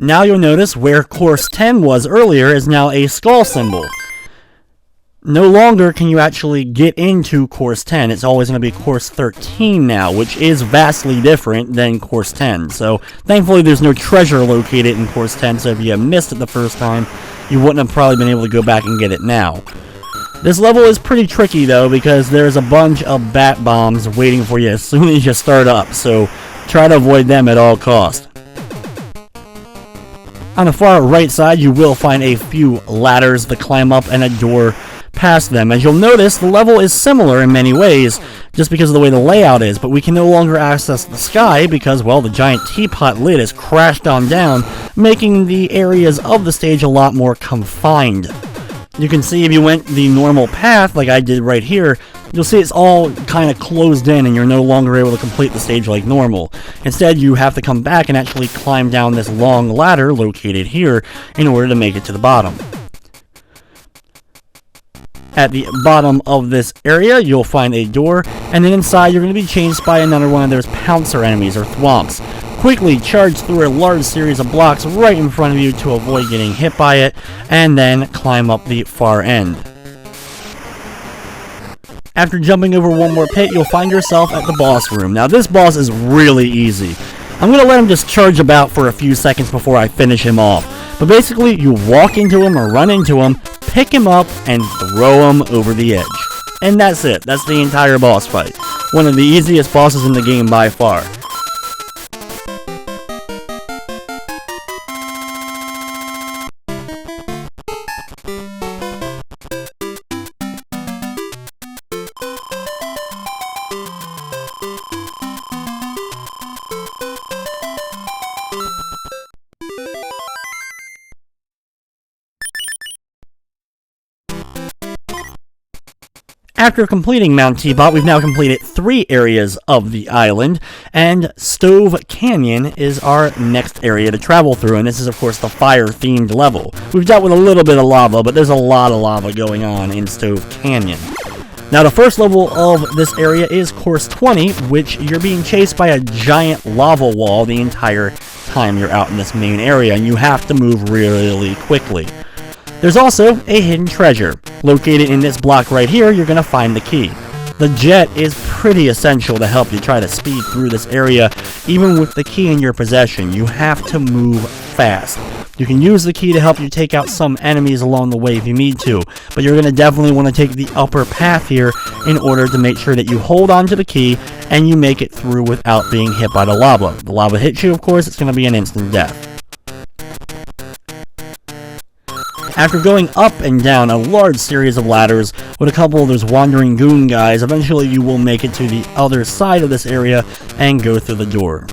Now you'll notice where course 10 was earlier is now a skull symbol. No longer can you actually get into course 10. It's always going to be course 13 now, which is vastly different than course 10. So thankfully there's no treasure located in course 10, so if you missed it the first time, you wouldn't have probably been able to go back and get it now. This level is pretty tricky though, because there's a bunch of bat bombs waiting for you as soon as you start up, so try to avoid them at all costs. On the far right side, you will find a few ladders to climb up and a door past them. As you'll notice, the level is similar in many ways, just because of the way the layout is, but we can no longer access the sky because, well, the giant teapot lid is crashed on down, making the areas of the stage a lot more confined. You can see if you went the normal path, like I did right here, you'll see it's all kind of closed in and you're no longer able to complete the stage like normal. Instead, you have to come back and actually climb down this long ladder located here in order to make it to the bottom. At the bottom of this area, you'll find a door, and then inside you're going to be chased by another one of those pouncer enemies, or thwomps. Quickly charge through a large series of blocks right in front of you to avoid getting hit by it, and then climb up the far end. After jumping over one more pit, you'll find yourself at the boss room. Now this boss is really easy. I'm going to let him just charge about for a few seconds before I finish him off. But basically, you walk into him or run into him, pick him up, and throw him over the edge. And that's it. That's the entire boss fight. One of the easiest bosses in the game by far. After completing Mount Teapot, we've now completed 3 areas of the island, and Stove Canyon is our next area to travel through, and this is of course the fire-themed level. We've dealt with a little bit of lava, but there's a lot of lava going on in Stove Canyon. Now the first level of this area is course 20, which you're being chased by a giant lava wall the entire time you're out in this main area, and you have to move really quickly. There's also a hidden treasure. Located in this block right here, you're going to find the key. The jet is pretty essential to help you try to speed through this area. Even with the key in your possession, you have to move fast. You can use the key to help you take out some enemies along the way if you need to, but you're going to definitely want to take the upper path here in order to make sure that you hold on to the key and you make it through without being hit by the lava. If the lava hits you, of course, it's going to be an instant death. After going up and down a large series of ladders with a couple of those wandering goon guys, eventually you will make it to the other side of this area and go through the door.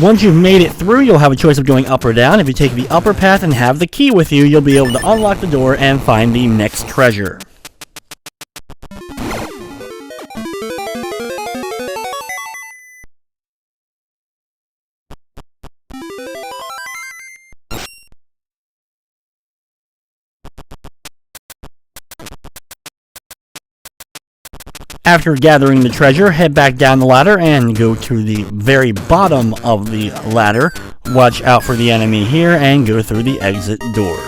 Once you've made it through, you'll have a choice of going up or down. If you take the upper path and have the key with you, you'll be able to unlock the door and find the next treasure. After gathering the treasure, head back down the ladder and go to the very bottom of the ladder. Watch out for the enemy here and go through the exit door.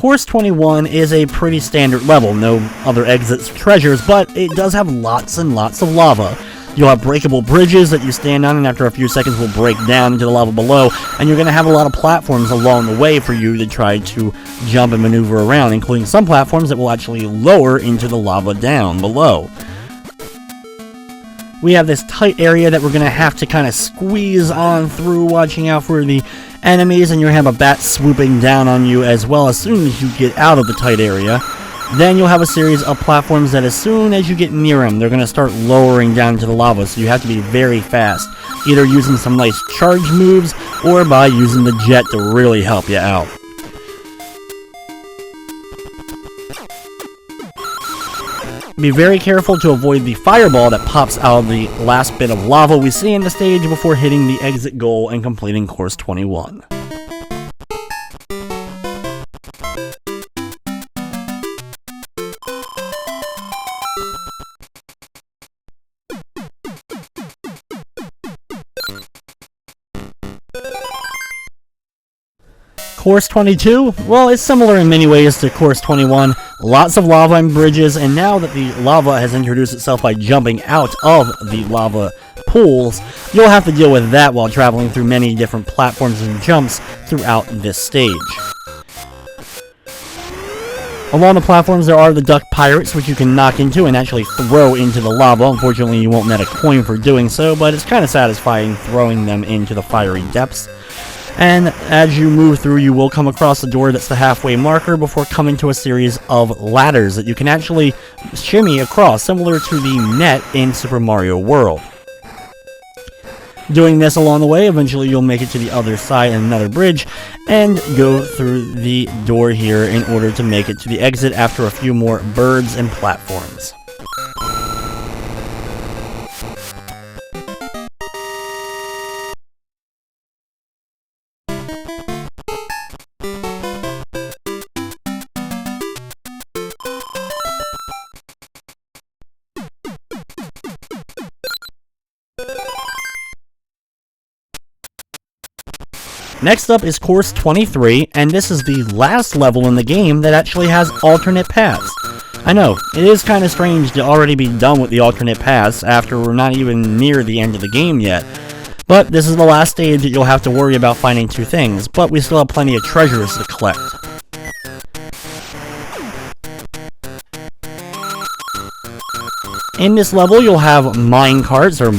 Course 21 is a pretty standard level, no other exits or treasures, but it does have lots and lots of lava. You'll have breakable bridges that you stand on and after a few seconds will break down into the lava below, and you're going to have a lot of platforms along the way for you to try to jump and maneuver around, including some platforms that will actually lower into the lava down below. We have this tight area that we're going to have to kind of squeeze on through, watching out for the enemies, and you'll have a bat swooping down on you as well as soon as you get out of the tight area. Then you'll have a series of platforms that as soon as you get near them, they're going to start lowering down into the lava, so you have to be very fast, either using some nice charge moves or by using the jet to really help you out. Be very careful to avoid the fireball that pops out of the last bit of lava we see in the stage before hitting the exit goal and completing Course 21. Course 22, well, it's similar in many ways to Course 21. Lots of lava and bridges, and now that the lava has introduced itself by jumping out of the lava pools, you'll have to deal with that while traveling through many different platforms and jumps throughout this stage. Along the platforms there are the duck pirates, which you can knock into and actually throw into the lava. Unfortunately, you won't net a coin for doing so, but it's kind of satisfying throwing them into the fiery depths. And as you move through, you will come across the door that's the halfway marker before coming to a series of ladders that you can actually shimmy across, similar to the net in Super Mario World. Doing this along the way, eventually you'll make it to the other side and another bridge, and go through the door here in order to make it to the exit after a few more birds and platforms. Next up is Course 23, and this is the last level in the game that actually has alternate paths. I know, it is kind of strange to already be done with the alternate paths after we're not even near the end of the game yet. But this is the last stage that you'll have to worry about finding two things, but we still have plenty of treasures to collect. In this level, you'll have mine carts, or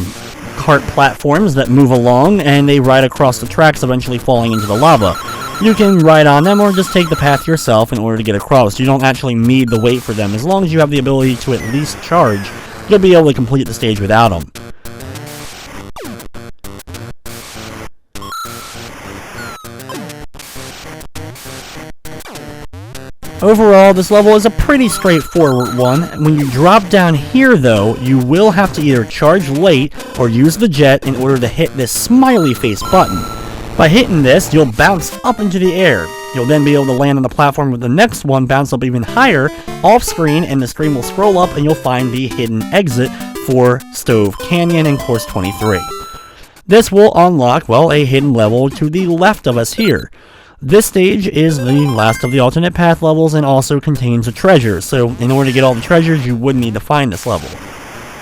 cart platforms that move along, and they ride across the tracks, eventually falling into the lava. You can ride on them or just take the path yourself in order to get across. You don't actually need to wait for them. As long as you have the ability to at least charge, you'll be able to complete the stage without them. Overall, this level is a pretty straightforward one. When you drop down here though, you will have to either charge late or use the jet in order to hit this smiley face button. By hitting this, you'll bounce up into the air. You'll then be able to land on the platform with the next one, bounce up even higher, off screen, and the screen will scroll up and you'll find the hidden exit for Stove Canyon in Course 23. This will unlock, well, a hidden level to the left of us here. This stage is the last of the alternate path levels and also contains a treasure, so in order to get all the treasures you would need to find this level.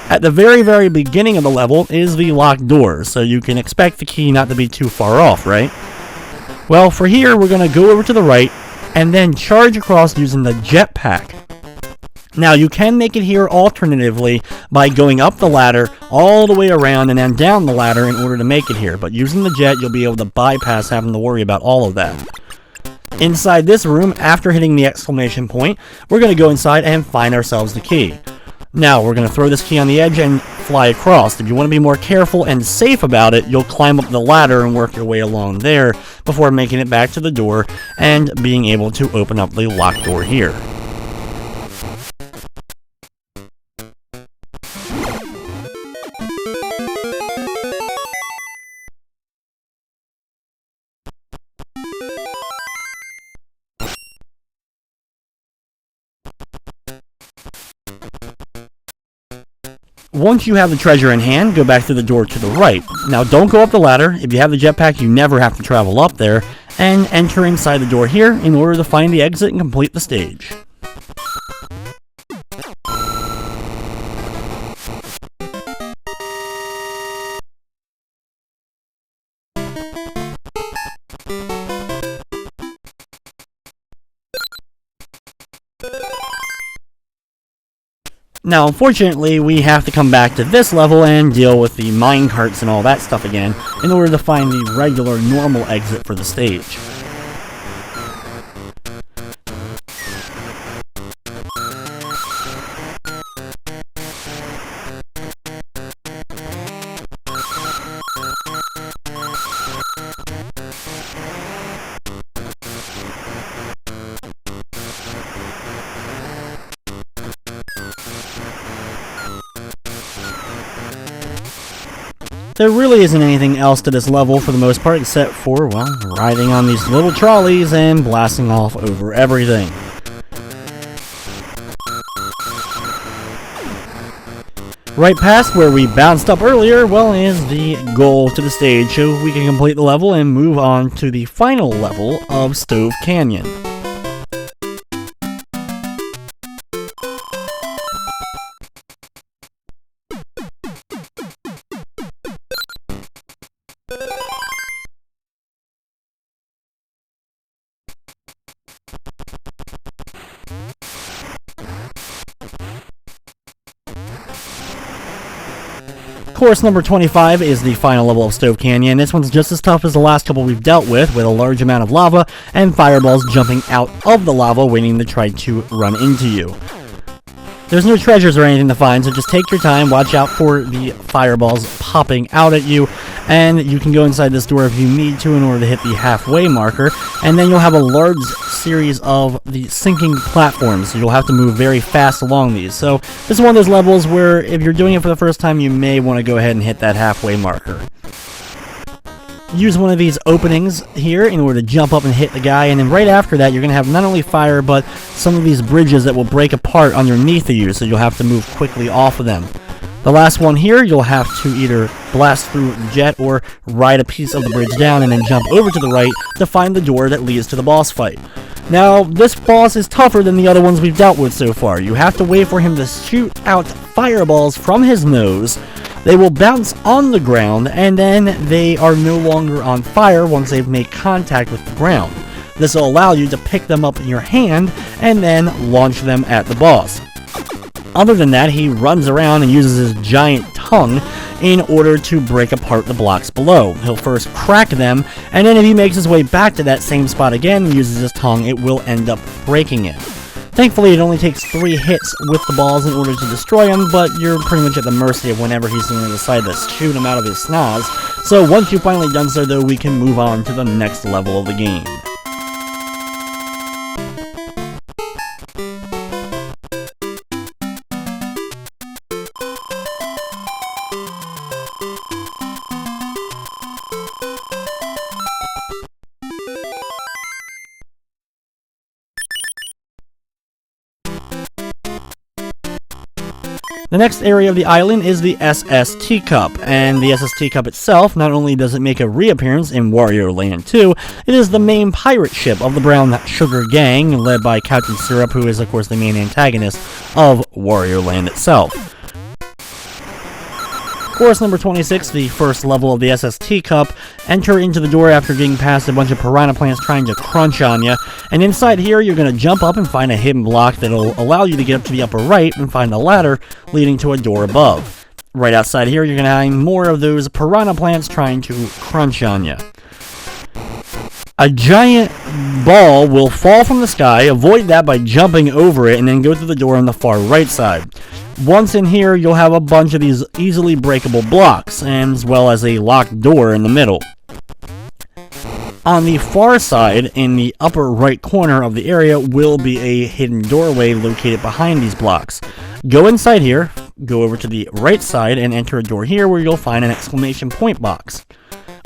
At the very beginning of the level is the locked door, so you can expect the key not to be too far off, right? Well, for here we're going to go over to the right and then charge across using the jetpack. Now you can make it here alternatively by going up the ladder all the way around and then down the ladder in order to make it here, but using the jet you'll be able to bypass having to worry about all of that. Inside this room, after hitting the exclamation point, we're going to go inside and find ourselves the key. Now we're going to throw this key on the edge and fly across. If you want to be more careful and safe about it, you'll climb up the ladder and work your way along there before making it back to the door and being able to open up the locked door here. Once you have the treasure in hand, go back to the door to the right. Now don't go up the ladder. If you have the jetpack, you never have to travel up there. and enter inside the door here in order to find the exit and complete the stage. Now, unfortunately, we have to come back to this level and deal with the mine carts and all that stuff again in order to find the regular, normal exit for the stage. There really isn't anything else to this level for the most part except for, well, riding on these little trolleys and blasting off over everything. Right past where we bounced up earlier, well, is the goal to the stage, so we can complete the level and move on to the final level of Stove Canyon. Course number 25 is the final level of Stove Canyon. This one's just as tough as the last couple we've dealt with a large amount of lava and fireballs jumping out of the lava waiting to try to run into you. There's no treasures or anything to find, so just take your time, watch out for the fireballs popping out at you, and you can go inside this door if you need to in order to hit the halfway marker, and then you'll have a large series of the sinking platforms, so you'll have to move very fast along these. So this is one of those levels where if you're doing it for the first time, you may want to go ahead and hit that halfway marker. Use one of these openings here in order to jump up and hit the guy, and then right after that you're going to have not only fire but some of these bridges that will break apart underneath of you, so you'll have to move quickly off of them. The last one here, you'll have to either blast through the jet or ride a piece of the bridge down and then jump over to the right to find the door that leads to the boss fight. Now, this boss is tougher than the other ones we've dealt with so far. You have to wait for him to shoot out fireballs from his nose. They will bounce on the ground, and then they are no longer on fire once they've made contact with the ground. This will allow you to pick them up in your hand and then launch them at the boss. Other than that, he runs around and uses his giant tongue in order to break apart the blocks below. He'll first crack them, and then if he makes his way back to that same spot again and uses his tongue, it will end up breaking it. Thankfully, it only takes 3 hits with the balls in order to destroy him, but you're pretty much at the mercy of whenever he's going to decide to shoot him out of his snaz. So once you've finally done so, though, we can move on to the next level of the game. The next area of the island is the SST Cup, and the SST Cup itself, not only does it make a reappearance in Wario Land 2, it is the main pirate ship of the Brown Sugar Gang, led by Captain Syrup, who is of course the main antagonist of Wario Land itself. Course number 26, the first level of the SST Cup. Enter into the door after getting past a bunch of piranha plants trying to crunch on you, and inside here you're going to jump up and find a hidden block that'll allow you to get up to the upper right and find a ladder leading to a door above. Right outside here you're going to find more of those piranha plants trying to crunch on you. A giant ball will fall from the sky, avoid that by jumping over it, and then go through the door on the far right side. Once in here, you'll have a bunch of these easily breakable blocks, as well as a locked door in the middle. On the far side, in the upper right corner of the area, will be a hidden doorway located behind these blocks. Go inside here, go over to the right side, and enter a door here where you'll find an exclamation point box.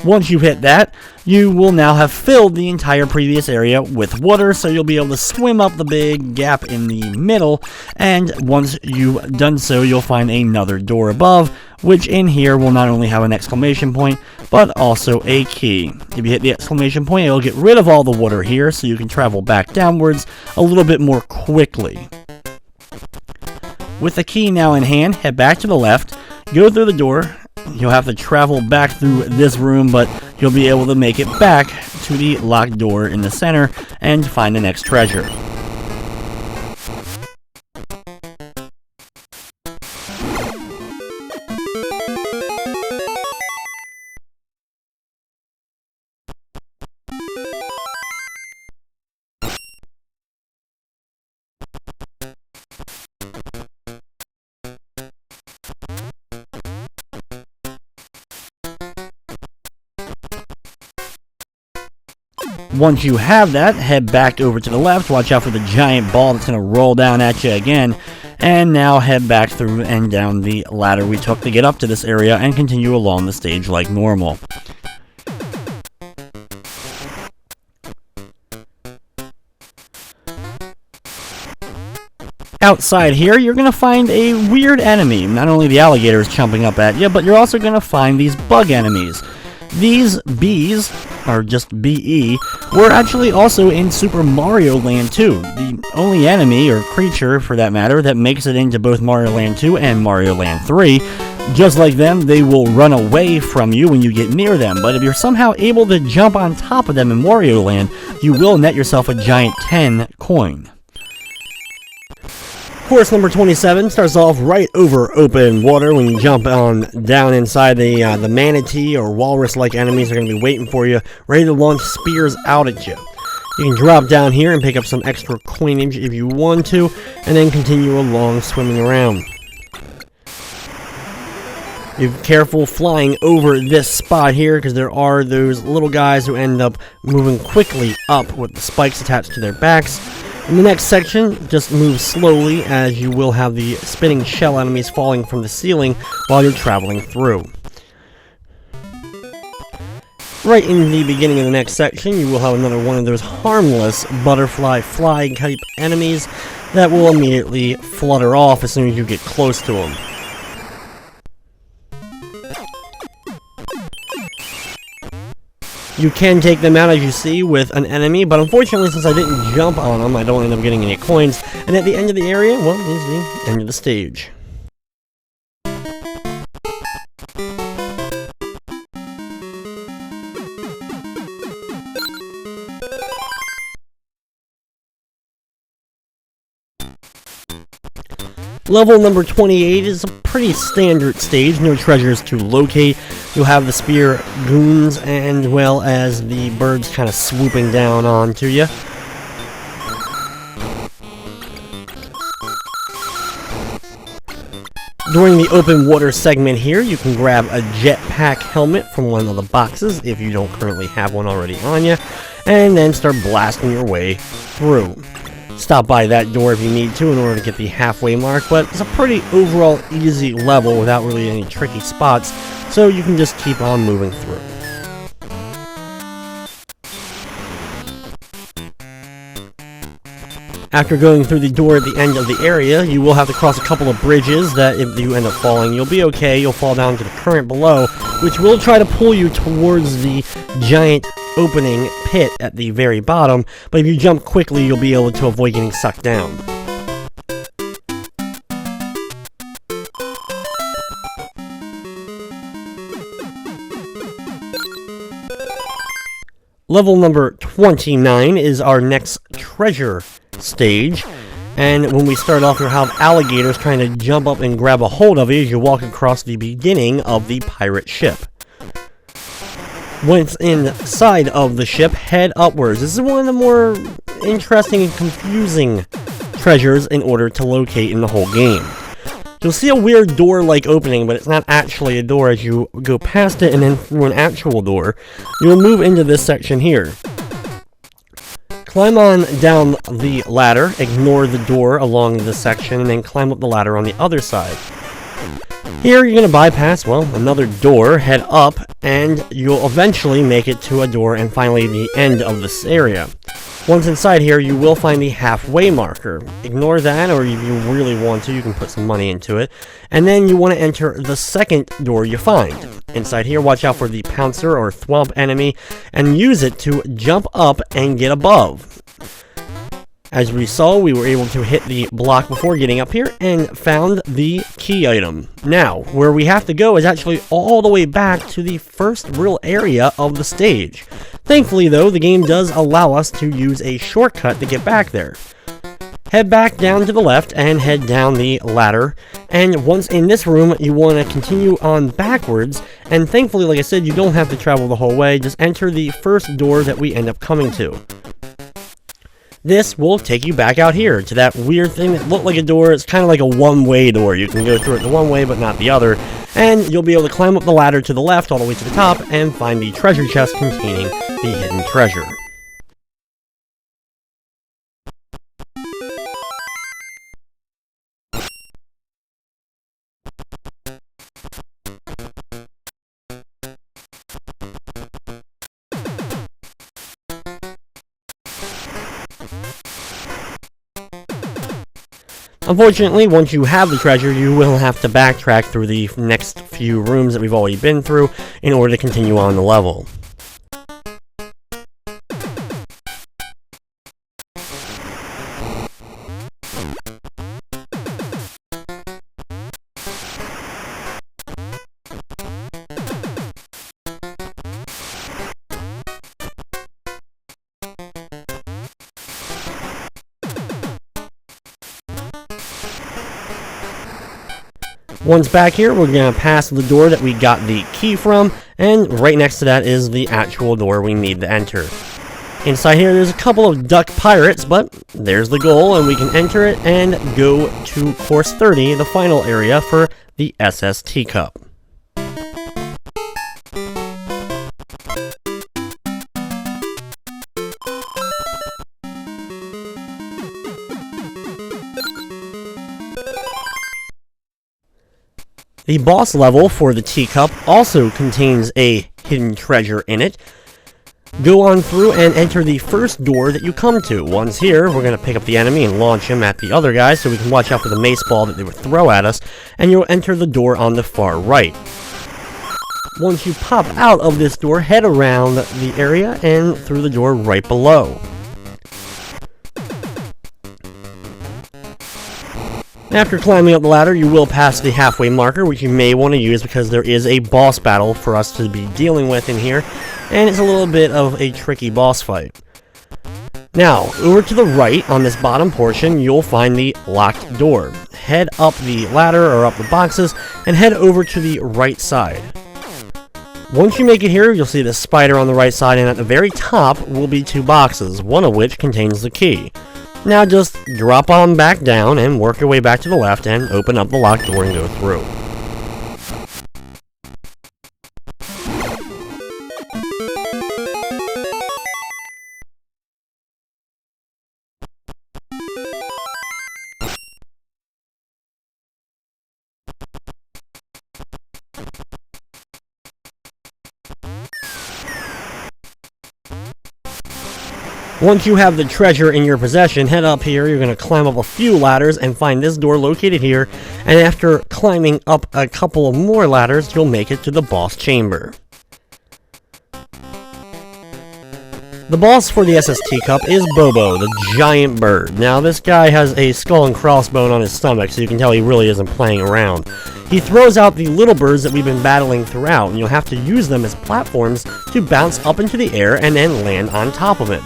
Once you've hit that, you will now have filled the entire previous area with water, so you'll be able to swim up the big gap in the middle, and once you've done so, you'll find another door above, which in here will not only have an exclamation point, but also a key. If you hit the exclamation point, it'll get rid of all the water here, so you can travel back downwards a little bit more quickly. With the key now in hand, head back to the left, go through the door. You'll have to travel back through this room, but you'll be able to make it back to the locked door in the center and find the next treasure. Once you have that, head back over to the left, watch out for the giant ball that's going to roll down at you again, and now head back through and down the ladder we took to get up to this area and continue along the stage like normal. Outside here, you're going to find a weird enemy. Not only the alligator is chomping up at you, but you're also going to find these bug enemies. These bees, or just BE, were actually also in Super Mario Land 2, the only enemy, or creature for that matter, that makes it into both Mario Land 2 and Mario Land 3. Just like them, they will run away from you when you get near them, but if you're somehow able to jump on top of them in Wario Land, you will net yourself a giant 10 coin. Course number 27 starts off right over open water. When you jump on down inside, the manatee or walrus-like enemies are going to be waiting for you, ready to launch spears out at you. You can drop down here and pick up some extra coinage if you want to, and then continue along swimming around. Be careful flying over this spot here, because there are those little guys who end up moving quickly up with the spikes attached to their backs. In the next section, just move slowly, as you will have the spinning shell enemies falling from the ceiling while you're traveling through. Right in the beginning of the next section, you will have another one of those harmless butterfly fly type enemies that will immediately flutter off as soon as you get close to them. You can take them out, as you see, with an enemy, but unfortunately, since I didn't jump on them, I don't end up getting any coins. And at the end of the area, well, is the end of the stage. Level number 28 is a pretty standard stage, no treasures to locate. You'll have the spear goons and well as the birds kind of swooping down onto you. During the open water segment here, you can grab a jetpack helmet from one of the boxes if you don't currently have one already on you, and then start blasting your way through. Stop by that door if you need to in order to get the halfway mark, but it's a pretty overall easy level without really any tricky spots, so you can just keep on moving through. After going through the door at the end of the area, you will have to cross a couple of bridges that if you end up falling, you'll be okay. You'll fall down to the current below, which will try to pull you towards the giant opening pit at the very bottom, but if you jump quickly, you'll be able to avoid getting sucked down. Level number 29 is our next treasure stage, and when we start off, you'll have alligators trying to jump up and grab a hold of you as you walk across the beginning of the pirate ship. Once inside of the ship, head upwards. This is one of the more interesting and confusing treasures in order to locate in the whole game. You'll see a weird door-like opening, but it's not actually a door as you go past it and then through an actual door. You'll move into this section here. Climb on down the ladder, ignore the door along this section, and then climb up the ladder on the other side. Here you're going to bypass, well, another door, head up, and you'll eventually make it to a door and finally the end of this area. Once inside here, you will find the halfway marker. Ignore that, or if you really want to, you can put some money into it. And then you want to enter the second door you find. Inside here, watch out for the pouncer or thwomp enemy, and use it to jump up and get above. As we saw, we were able to hit the block before getting up here, and found the key item. Now, where we have to go is actually all the way back to the first real area of the stage. Thankfully, though, the game does allow us to use a shortcut to get back there. Head back down to the left and head down the ladder, and once in this room, you want to continue on backwards, and thankfully, like I said, you don't have to travel the whole way. Just enter the first door that we end up coming to. This will take you back out here to that weird thing that looked like a door. It's kind of like a one-way door. You can go through it the one way, but not the other. And you'll be able to climb up the ladder to the left all the way to the top and find the treasure chest containing the hidden treasure. Unfortunately, once you have the treasure, you will have to backtrack through the next few rooms that we've already been through in order to continue on the level. Once back here, we're going to pass the door that we got the key from, and right next to that is the actual door we need to enter. Inside here, there's a couple of duck pirates, but there's the goal, and we can enter it and go to course 30, the final area for the SS Teacup. The boss level for the teacup also contains a hidden treasure in it. Go on through and enter the first door that you come to. Once here, we're going to pick up the enemy and launch him at the other guy so we can watch out for the mace ball that they would throw at us, and you'll enter the door on the far right. Once you pop out of this door, head around the area and through the door right below. After climbing up the ladder, you will pass the halfway marker, which you may want to use because there is a boss battle for us to be dealing with in here, and it's a little bit of a tricky boss fight. Now, over to the right, on this bottom portion, you'll find the locked door. Head up the ladder, or up the boxes, and head over to the right side. Once you make it here, you'll see the spider on the right side, and at the very top will be two boxes, one of which contains the key. Now just drop on back down and work your way back to the left and open up the locked door and go through. Once you have the treasure in your possession, head up here. You're going to climb up a few ladders and find this door located here, and after climbing up a couple of more ladders, you'll make it to the boss chamber. The boss for the SS Teacup is Bobo, the giant bird. Now, this guy has a skull and crossbone on his stomach, so you can tell he really isn't playing around. He throws out the little birds that we've been battling throughout, and you'll have to use them as platforms to bounce up into the air and then land on top of it.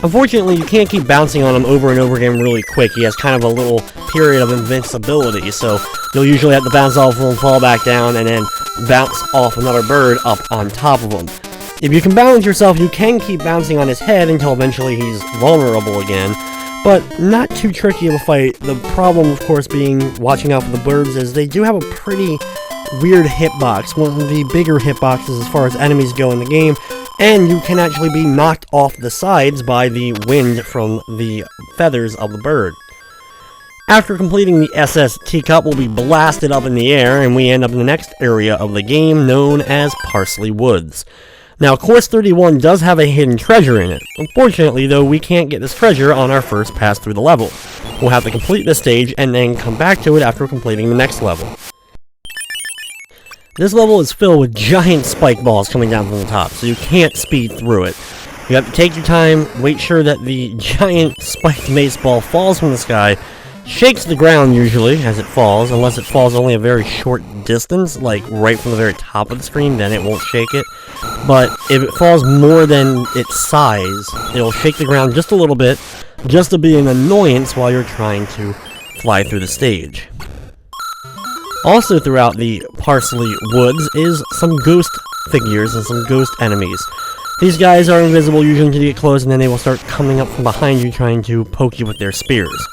Unfortunately, you can't keep bouncing on him over and over again really quick. He has kind of a little period of invincibility, so you'll usually have to bounce off of him, fall back down, and then bounce off another bird up on top of him. If you can balance yourself, you can keep bouncing on his head until eventually he's vulnerable again, but not too tricky of a fight. The problem, of course, being watching out for the birds is they do have a pretty weird hitbox, one of the bigger hitboxes as far as enemies go in the game, and you can actually be knocked off the sides by the wind from the feathers of the bird. After completing the SS Teacup, we'll be blasted up in the air, and we end up in the next area of the game known as Parsley Woods. Now, Course 31 does have a hidden treasure in it. Unfortunately, though, we can't get this treasure on our first pass through the level. We'll have to complete this stage and then come back to it after completing the next level. This level is filled with giant spike balls coming down from the top, so you can't speed through it. You have to take your time, wait sure that the giant spiked mace ball falls from the sky, shakes the ground usually as it falls, unless it falls only a very short distance, like right from the very top of the screen, then it won't shake it. But if it falls more than its size, it'll shake the ground just a little bit, just to be an annoyance while you're trying to fly through the stage. Also throughout the Parsley Woods is some ghost figures and some ghost enemies. These guys are invisible usually until you get close, and then they will start coming up from behind you trying to poke you with their spears.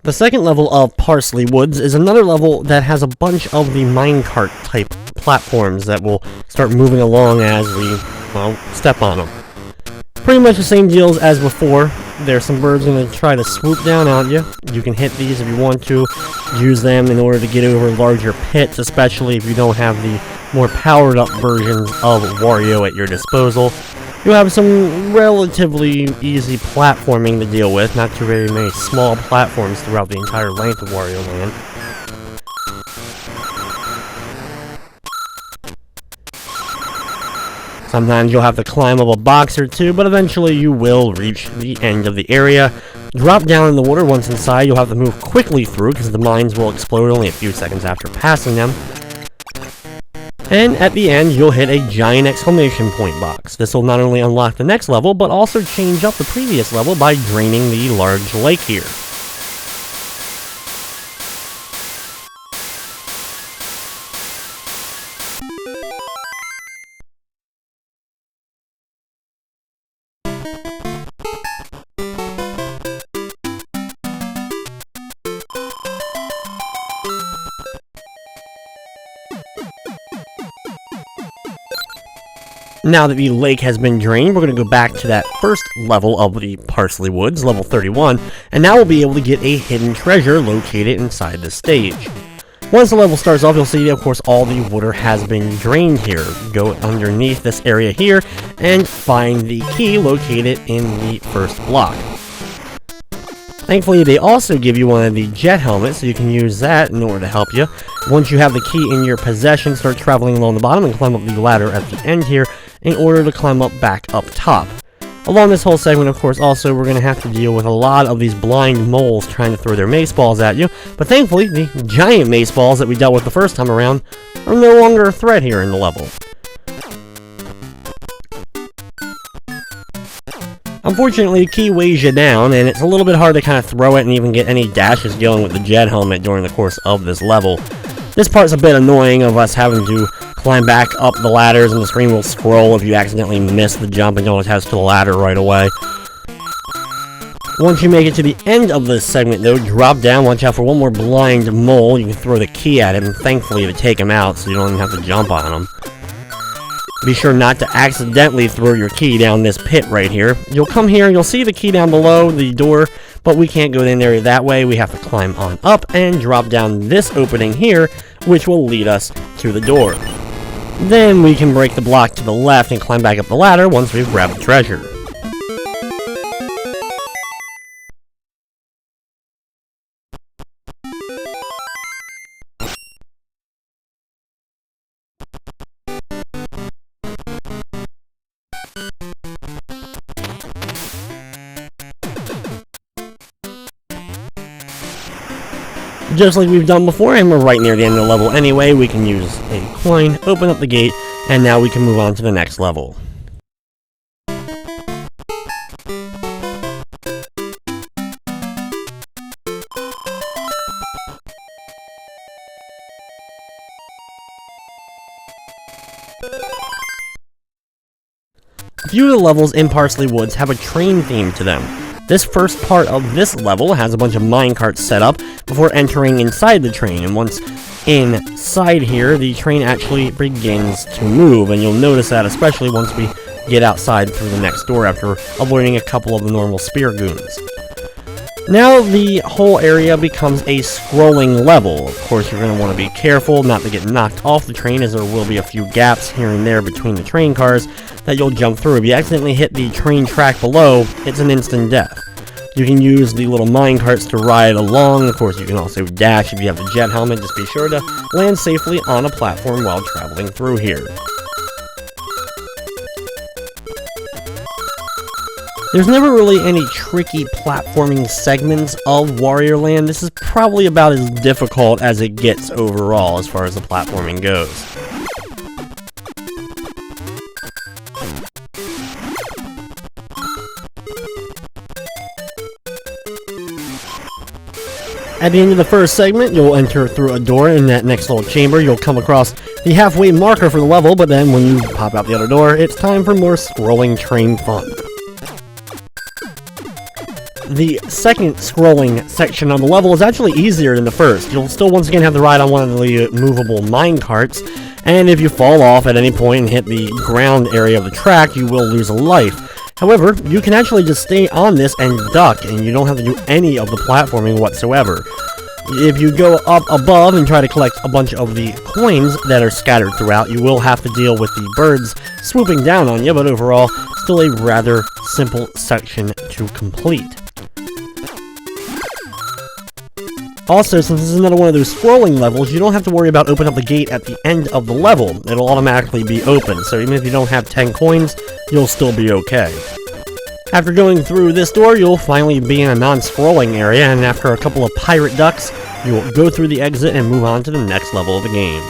The second level of Parsley Woods is another level that has a bunch of the minecart type platforms that will start moving along as we, well, step on them. Pretty much the same deals as before. There's some birds going to try to swoop down on you. You can hit these if you want to. Use them in order to get over larger pits, especially if you don't have the more powered up versions of Wario at your disposal. You have some relatively easy platforming to deal with, not too very many small platforms throughout the entire length of Wario Land. Sometimes you'll have to climb up a box or two, but eventually you will reach the end of the area. Drop down in the water. Once inside, you'll have to move quickly through because the mines will explode only a few seconds after passing them. And at the end, you'll hit a giant exclamation point box. This will not only unlock the next level, but also change up the previous level by draining the large lake here. Now that the lake has been drained, we're going to go back to that first level of the Parsley Woods, level 31, and now we'll be able to get a hidden treasure located inside the stage. Once the level starts off, you'll see, of course, all the water has been drained here. Go underneath this area here and find the key located in the first block. Thankfully, they also give you one of the jet helmets, so you can use that in order to help you. Once you have the key in your possession, start traveling along the bottom and climb up the ladder at the end here in order to climb up back up top. Along this whole segment, of course, also, we're going to have to deal with a lot of these blind moles trying to throw their mace balls at you, but thankfully, the giant mace balls that we dealt with the first time around are no longer a threat here in the level. Unfortunately, the key weighs you down, and it's a little bit hard to kind of throw it and even get any dashes going with the jet helmet during the course of this level. This part's a bit annoying of us having to climb back up the ladders, and the screen will scroll if you accidentally miss the jump and don't attach to the ladder right away. Once you make it to the end of this segment, though, drop down, watch out for one more blind mole. You can throw the key at him, and thankfully to take him out so you don't even have to jump on him. Be sure not to accidentally throw your key down this pit right here. You'll come here and you'll see the key down below the door, but we can't go in there that way. We have to climb on up and drop down this opening here, which will lead us to the door. Then we can break the block to the left and climb back up the ladder once we've grabbed the treasure. Just like we've done before, and we're right near the end of the level anyway, we can use a coin, open up the gate, and now we can move on to the next level. A few of the levels in Parsley Woods have a train theme to them. This first part of this level has a bunch of minecarts set up before entering inside the train, and once inside here, the train actually begins to move, and you'll notice that especially once we get outside through the next door after avoiding a couple of the normal spear goons. Now the whole area becomes a scrolling level. Of course, you're going to want to be careful not to get knocked off the train, as there will be a few gaps here and there between the train cars that you'll jump through. If you accidentally hit the train track below, it's an instant death. You can use the little minecarts to ride along. Of course, you can also dash if you have the jet helmet. Just be sure to land safely on a platform while traveling through here. There's never really any tricky platforming segments of Wario Land. This is probably about as difficult as it gets overall as far as the platforming goes. At the end of the first segment, you'll enter through a door in that next little chamber. You'll come across the halfway marker for the level, but then when you pop out the other door, it's time for more scrolling train fun. The second scrolling section on the level is actually easier than the first. You'll still once again have to ride on one of the movable minecarts, and if you fall off at any point and hit the ground area of the track, you will lose a life. However, you can actually just stay on this and duck, and you don't have to do any of the platforming whatsoever. If you go up above and try to collect a bunch of the coins that are scattered throughout, you will have to deal with the birds swooping down on you, but overall, still a rather simple section to complete. Also, since this is another one of those scrolling levels, you don't have to worry about opening up the gate at the end of the level. It'll automatically be open, so even if you don't have 10 coins, you'll still be okay. After going through this door, you'll finally be in a non-scrolling area, and after a couple of pirate ducks, you'll go through the exit and move on to the next level of the game.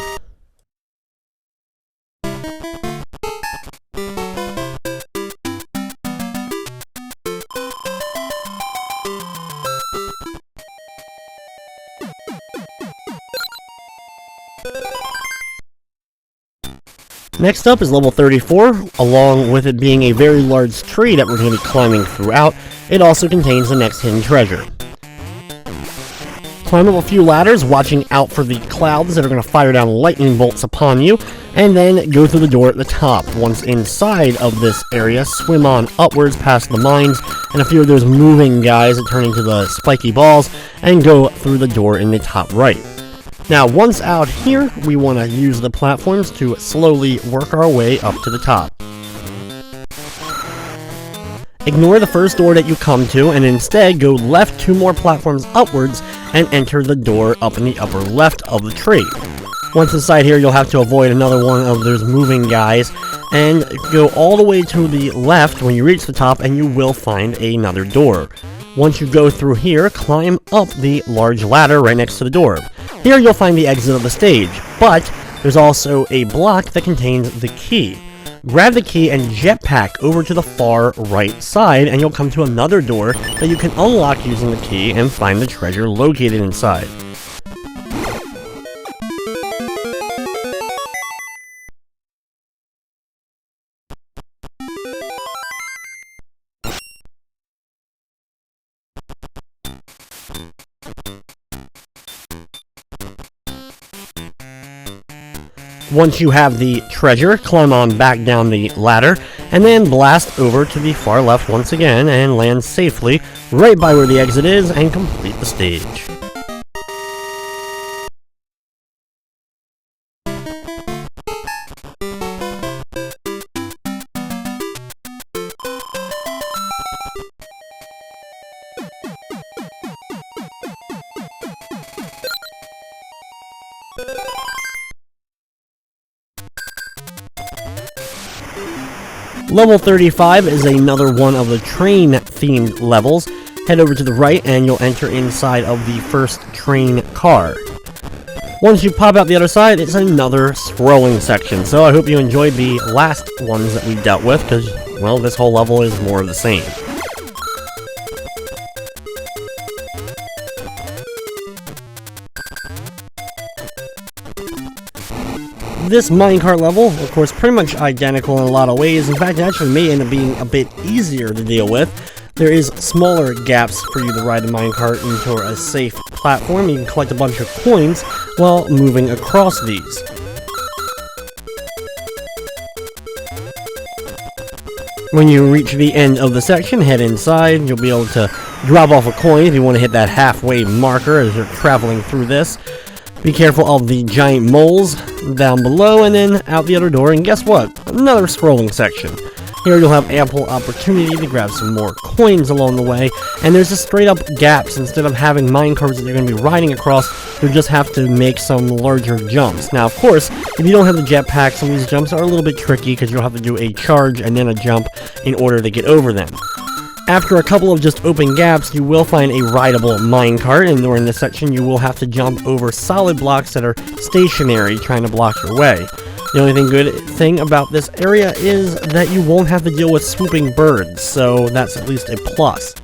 Next up is level 34, along with it being a very large tree that we're going to be climbing throughout. It also contains the next hidden treasure. Climb up a few ladders, watching out for the clouds that are going to fire down lightning bolts upon you, and then go through the door at the top. Once inside of this area, swim on upwards past the mines and a few of those moving guys that turn into the spiky balls, and go through the door in the top right. Now, once out here, we want to use the platforms to slowly work our way up to the top. Ignore the first door that you come to, and instead go left 2 more platforms upwards and enter the door up in the upper left of the tree. Once inside here, you'll have to avoid another one of those moving guys, and go all the way to the left when you reach the top, and you will find another door. Once you go through here, climb up the large ladder right next to the door. Here you'll find the exit of the stage, but there's also a block that contains the key. Grab the key and jetpack over to the far right side, and you'll come to another door that you can unlock using the key and find the treasure located inside. Once you have the treasure, climb on back down the ladder, and then blast over to the far left once again, and land safely right by where the exit is, and complete the stage. Level 35 is another one of the train-themed levels. Head over to the right and you'll enter inside of the first train car. Once you pop out the other side, it's another scrolling section. So I hope you enjoyed the last ones that we dealt with, because, well, this whole level is more of the same. This minecart level, of course, pretty much identical in a lot of ways. In fact, it actually may end up being a bit easier to deal with. There is smaller gaps for you to ride the minecart into a safe platform. You can collect a bunch of coins while moving across these. When you reach the end of the section, head inside. You'll be able to drop off a coin if you want to hit that halfway marker as you're traveling through this. Be careful of the giant moles down below, and then out the other door, and guess what? Another scrolling section. Here you'll have ample opportunity to grab some more coins along the way, and there's just straight up gaps. Instead of having minecarts that you're going to be riding across, you just have to make some larger jumps. Now, of course, if you don't have the jetpack, some of these jumps are a little bit tricky because you'll have to do a charge and then a jump in order to get over them. After a couple of just open gaps, you will find a rideable minecart, and during this section you will have to jump over solid blocks that are stationary, trying to block your way. The only good thing about this area is that you won't have to deal with swooping birds, so that's at least a plus.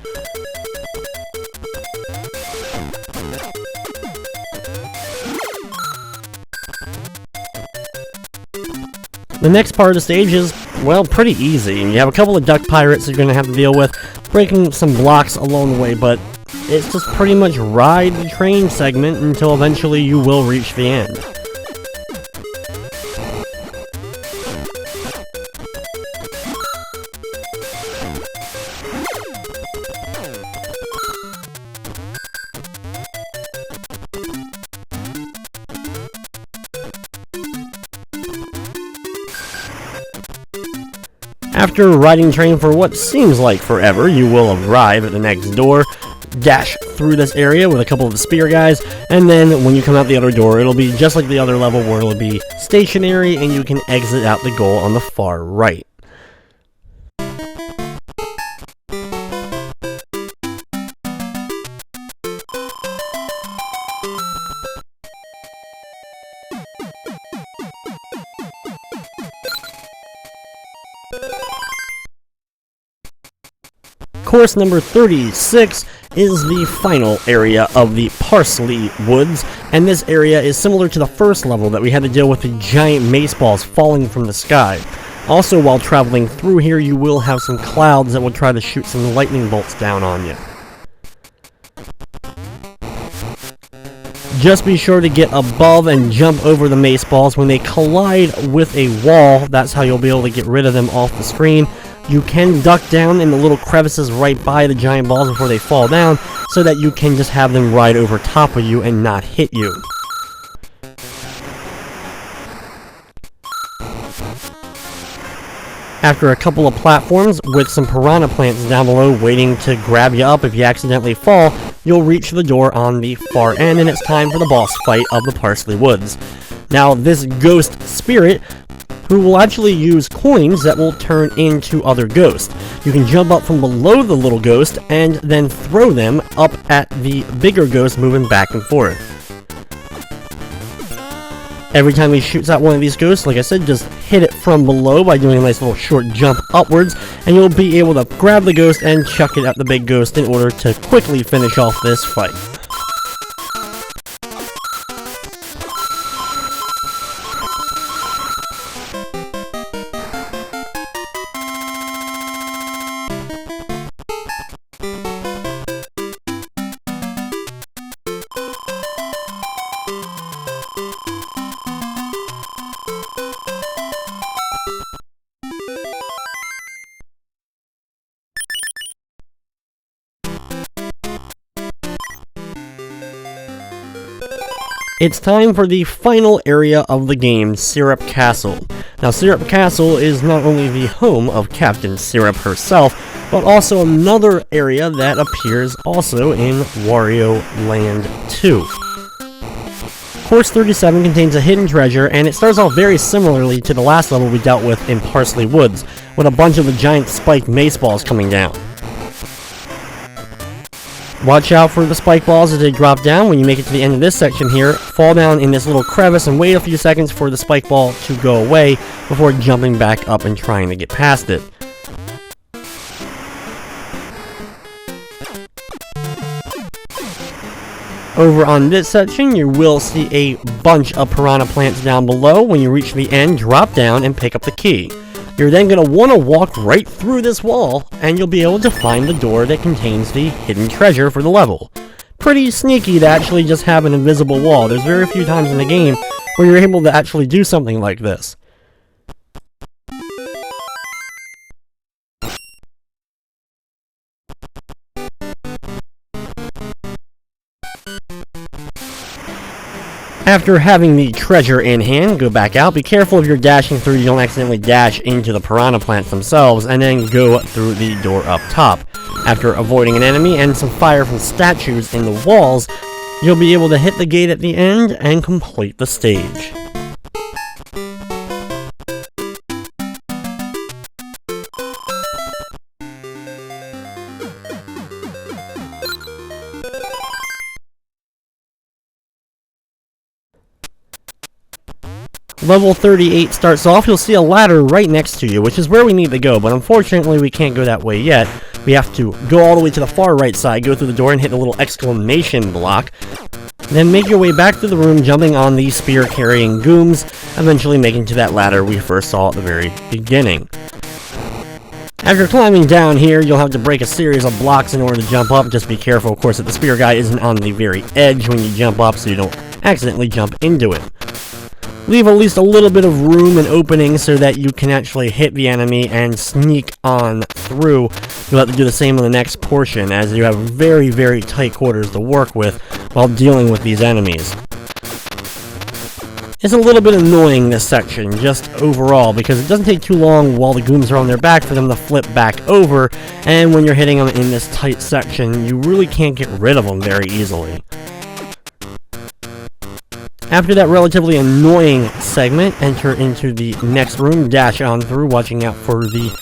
The next part of the stage is, well, pretty easy. You have a couple of duck pirates you're going to have to deal with, breaking some blocks along the way, but it's just pretty much ride the train segment until eventually you will reach the end. After riding train for what seems like forever, you will arrive at the next door, dash through this area with a couple of the spear guys, and then when you come out the other door, it'll be just like the other level where it'll be stationary and you can exit out the goal on the far right. Course number 36 is the final area of the Parsley Woods, and this area is similar to the first level that we had to deal with the giant mace balls falling from the sky. Also, while traveling through here, you will have some clouds that will try to shoot some lightning bolts down on you. Just be sure to get above and jump over the mace balls. When they collide with a wall, that's how you'll be able to get rid of them off the screen. You can duck down in the little crevices right by the giant balls before they fall down, so that you can just have them ride over top of you and not hit you. After a couple of platforms with some piranha plants down below waiting to grab you up if you accidentally fall, you'll reach the door on the far end, and it's time for the boss fight of the Parsley Woods. Now, this ghost spirit, who will actually use coins that will turn into other ghosts. You can jump up from below the little ghost and then throw them up at the bigger ghost, moving back and forth. Every time he shoots at one of these ghosts, like I said, just hit it from below by doing a nice little short jump upwards, and you'll be able to grab the ghost and chuck it at the big ghost in order to quickly finish off this fight. It's time for the final area of the game, Syrup Castle. Now, Syrup Castle is not only the home of Captain Syrup herself, but also another area that appears also in Wario Land 2. Course 37 contains a hidden treasure, and it starts off very similarly to the last level we dealt with in Parsley Woods, with a bunch of the giant spiked mace balls coming down. Watch out for the spike balls as they drop down. When you make it to the end of this section here, fall down in this little crevice and wait a few seconds for the spike ball to go away before jumping back up and trying to get past it. Over on this section, you will see a bunch of piranha plants down below. When you reach the end, drop down and pick up the key. You're then going to want to walk right through this wall, and you'll be able to find the door that contains the hidden treasure for the level. Pretty sneaky to actually just have an invisible wall. There's very few times in the game where you're able to actually do something like this. After having the treasure in hand, go back out. Be careful if you're dashing through, you don't accidentally dash into the piranha plants themselves, and then go through the door up top. After avoiding an enemy and some fire from statues in the walls, you'll be able to hit the gate at the end and complete the stage. Level 38 starts off, you'll see a ladder right next to you, which is where we need to go, but unfortunately we can't go that way yet. We have to go all the way to the far right side, go through the door and hit the little exclamation block. Then make your way back through the room, jumping on the spear-carrying gooms, eventually making to that ladder we first saw at the very beginning. After climbing down here, you'll have to break a series of blocks in order to jump up. Just be careful, of course, that the spear guy isn't on the very edge when you jump up, so you don't accidentally jump into it. Leave at least a little bit of room and opening so that you can actually hit the enemy and sneak on through. You'll have to do the same on the next portion, as you have very, very tight quarters to work with while dealing with these enemies. It's a little bit annoying, this section, just overall, because it doesn't take too long while the gooms are on their back for them to flip back over, and when you're hitting them in this tight section, you really can't get rid of them very easily. After that relatively annoying segment, enter into the next room, dash on through, watching out for the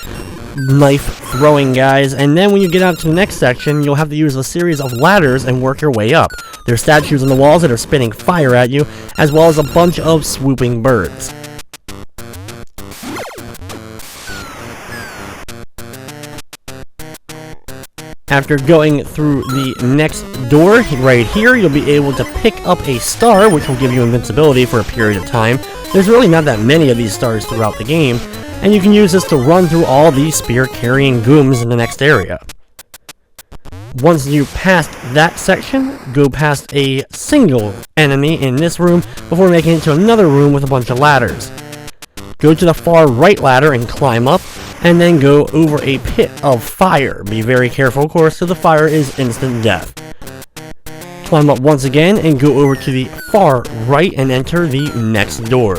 knife-throwing guys, and then when you get out to the next section, you'll have to use a series of ladders and work your way up. There are statues on the walls that are spitting fire at you, as well as a bunch of swooping birds. After going through the next door right here, you'll be able to pick up a star, which will give you invincibility for a period of time. There's really not that many of these stars throughout the game, and you can use this to run through all these spear-carrying gooms in the next area. Once you pass that section, go past a single enemy in this room before making it to another room with a bunch of ladders. Go to the far right ladder and climb up, and then go over a pit of fire. Be very careful, of course, so the fire is instant death. Climb up once again and go over to the far right and enter the next door.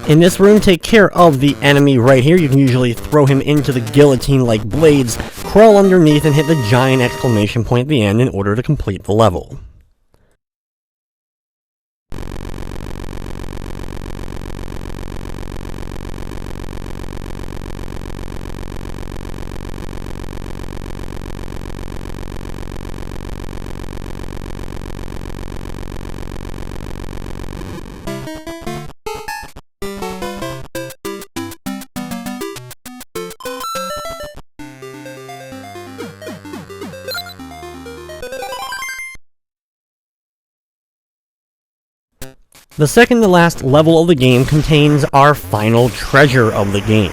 In this room, take care of the enemy right here. You can usually throw him into the guillotine-like blades, crawl underneath, and hit the giant exclamation point at the end in order to complete the level. The second to last level of the game contains our final treasure of the game.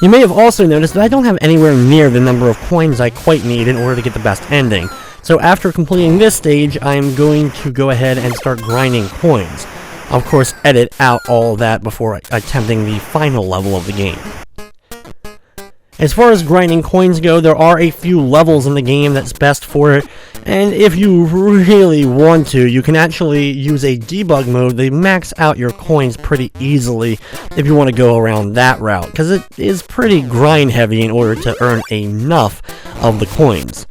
You may have also noticed that I don't have anywhere near the number of coins I quite need in order to get the best ending. So after completing this stage, I'm going to go ahead and start grinding coins. I'll of course edit out all of that before attempting the final level of the game. As far as grinding coins go, there are a few levels in the game that's best for it, and if you really want to, you can actually use a debug mode. They max out your coins pretty easily if you want to go around that route, because it is pretty grind heavy in order to earn enough of the coins.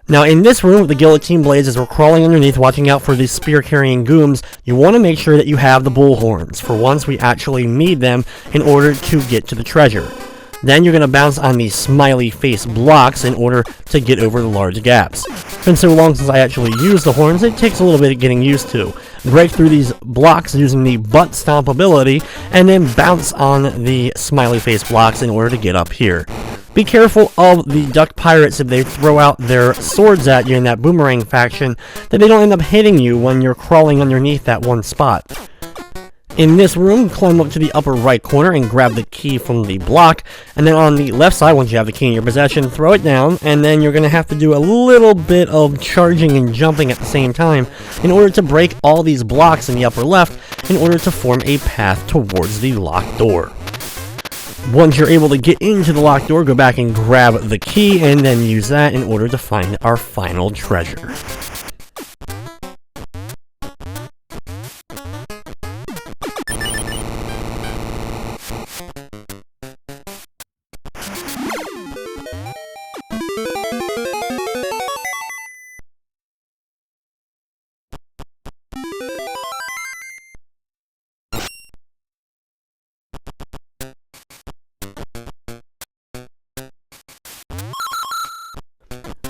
Now in this room with the guillotine blades, as we're crawling underneath watching out for these spear carrying gooms, you want to make sure that you have the bull horns, for once we actually need them in order to get to the treasure. Then you're going to bounce on these smiley face blocks in order to get over the large gaps. It's been so long since I actually used the horns, it takes a little bit of getting used to. Break through these blocks using the butt stomp ability, and then bounce on the smiley face blocks in order to get up here. Be careful of the duck pirates if they throw out their swords at you in that boomerang faction, that they don't end up hitting you when you're crawling underneath that one spot. In this room, climb up to the upper right corner and grab the key from the block, and then on the left side, once you have the key in your possession, throw it down, and then you're going to have to do a little bit of charging and jumping at the same time in order to break all these blocks in the upper left in order to form a path towards the locked door. Once you're able to get into the locked door, go back and grab the key, and then use that in order to find our final treasure.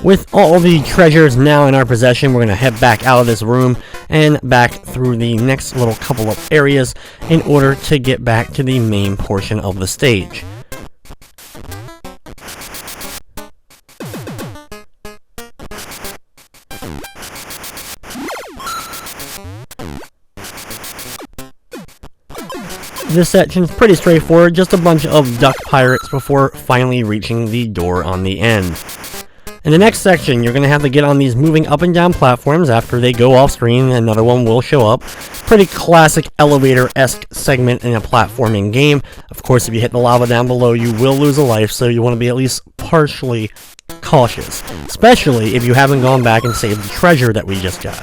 With all the treasures now in our possession, we're going to head back out of this room and back through the next little couple of areas in order to get back to the main portion of the stage. This section's pretty straightforward, just a bunch of duck pirates before finally reaching the door on the end. In the next section, you're going to have to get on these moving up and down platforms. After they go off screen, another one will show up. Pretty classic elevator-esque segment in a platforming game. Of course, if you hit the lava down below, you will lose a life, so you want to be at least partially cautious. Especially if you haven't gone back and saved the treasure that we just got.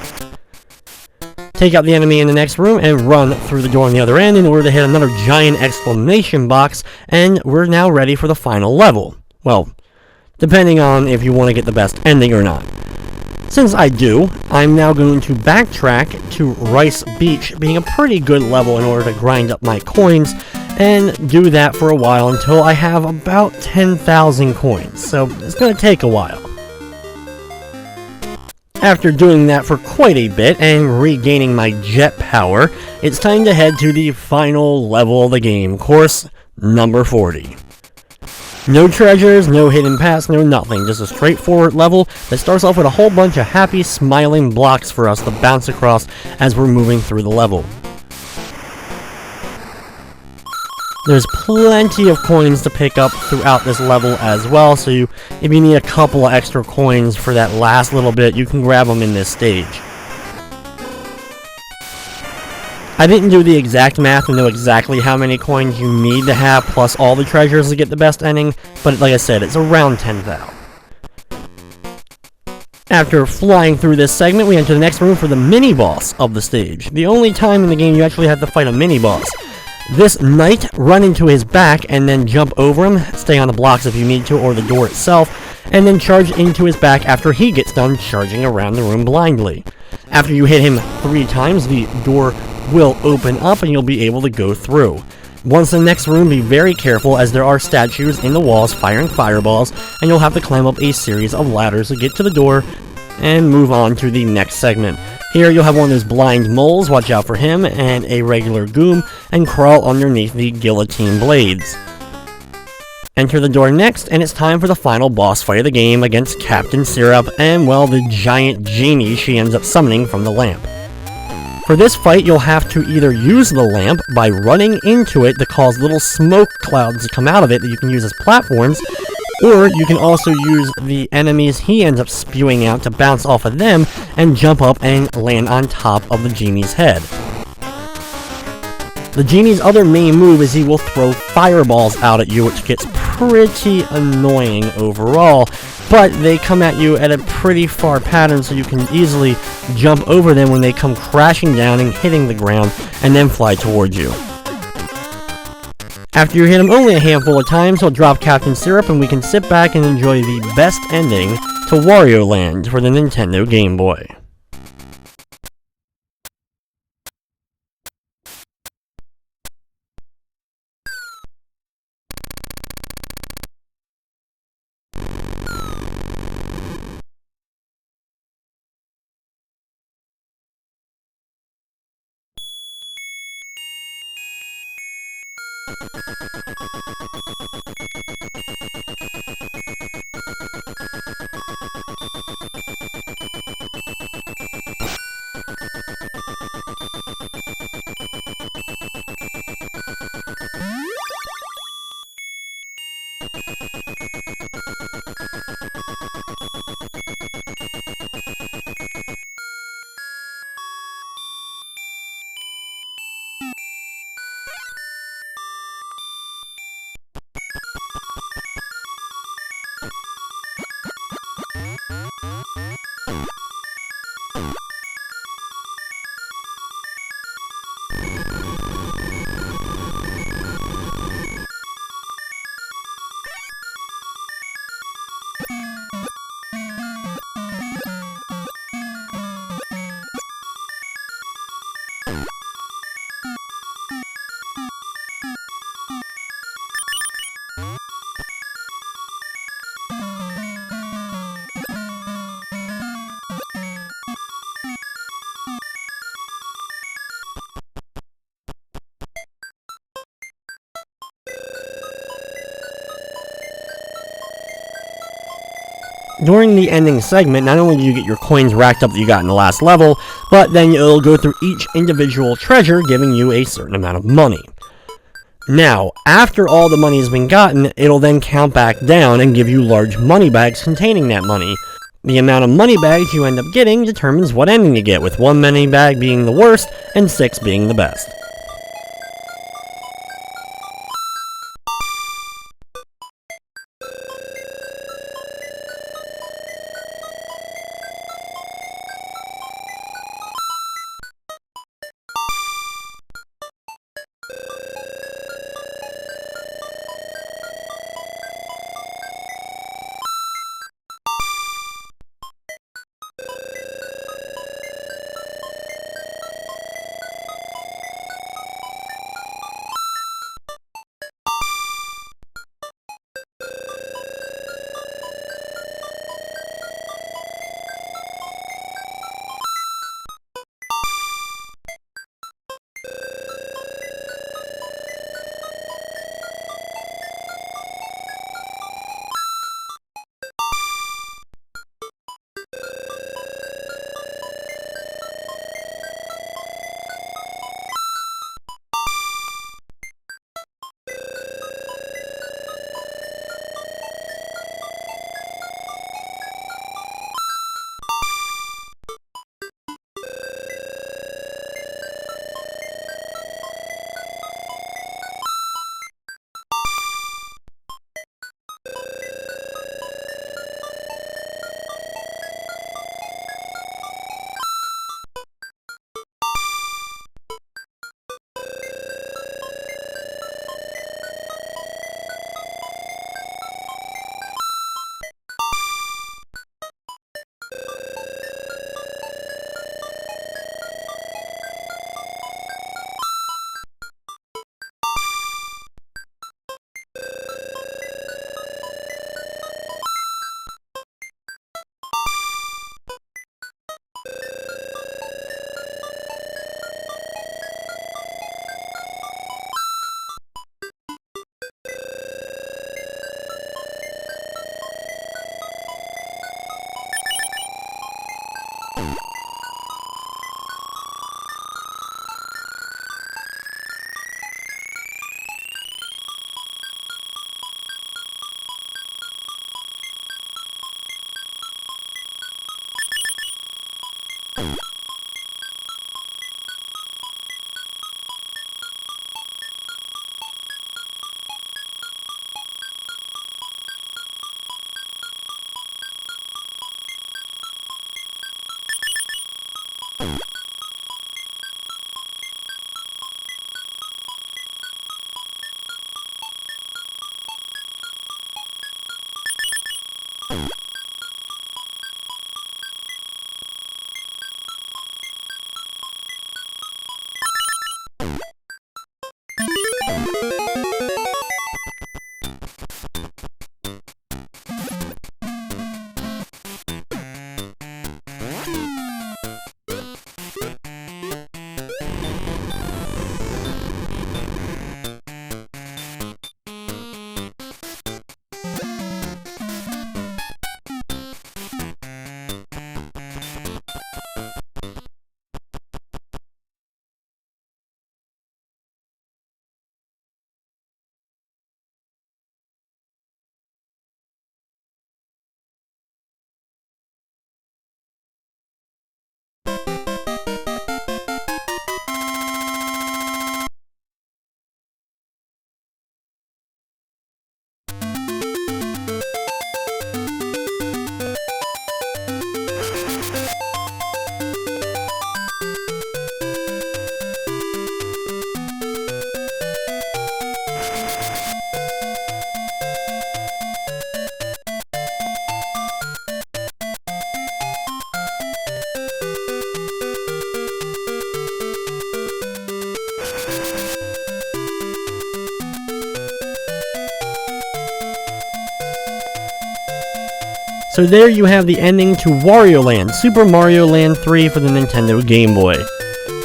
Take out the enemy in the next room and run through the door on the other end in order to hit another giant exclamation box, and we're now ready for the final level. Well, depending on if you want to get the best ending or not. Since I do, I'm now going to backtrack to Rice Beach, being a pretty good level in order to grind up my coins, and do that for a while until I have about 10,000 coins, so it's going to take a while. After doing that for quite a bit and regaining my jet power, it's time to head to the final level of the game, course number 40. No treasures, no hidden paths, no nothing. Just a straightforward level that starts off with a whole bunch of happy, smiling blocks for us to bounce across as we're moving through the level. There's plenty of coins to pick up throughout this level as well, so if you need a couple of extra coins for that last little bit, you can grab them in this stage. I didn't do the exact math to know exactly how many coins you need to have plus all the treasures to get the best ending, but like I said, it's around 10,000. After flying through this segment, we enter the next room for the mini-boss of the stage. The only time in the game you actually have to fight a mini-boss. This knight, run into his back and then jump over him, stay on the blocks if you need to, or the door itself, and then charge into his back after he gets done charging around the room blindly. After you hit him 3 times, the door will open up and you'll be able to go through. Once in the next room, be very careful as there are statues in the walls firing fireballs, and you'll have to climb up a series of ladders to get to the door and move on to the next segment. Here you'll have one of those blind moles, watch out for him, and a regular goom, and crawl underneath the guillotine blades. Enter the door next, and it's time for the final boss fight of the game against Captain Syrup and, well, the giant genie she ends up summoning from the lamp. For this fight, you'll have to either use the lamp by running into it to cause little smoke clouds to come out of it that you can use as platforms, or you can also use the enemies he ends up spewing out to bounce off of them and jump up and land on top of the genie's head. The genie's other main move is he will throw fireballs out at you, which gets pretty annoying overall, but they come at you at a pretty far pattern, so you can easily jump over them when they come crashing down and hitting the ground, and then fly towards you. After you hit him only a handful of times, he'll drop Captain Syrup, and we can sit back and enjoy the best ending to Wario Land for the Nintendo Game Boy. During the ending segment, not only do you get your coins racked up that you got in the last level, but then it'll go through each individual treasure, giving you a certain amount of money. Now, after all the money has been gotten, it'll then count back down and give you large money bags containing that money. The amount of money bags you end up getting determines what ending you get, with 1 money bag being the worst and 6 being the best. So there you have the ending to Wario Land, Super Mario Land 3 for the Nintendo Game Boy.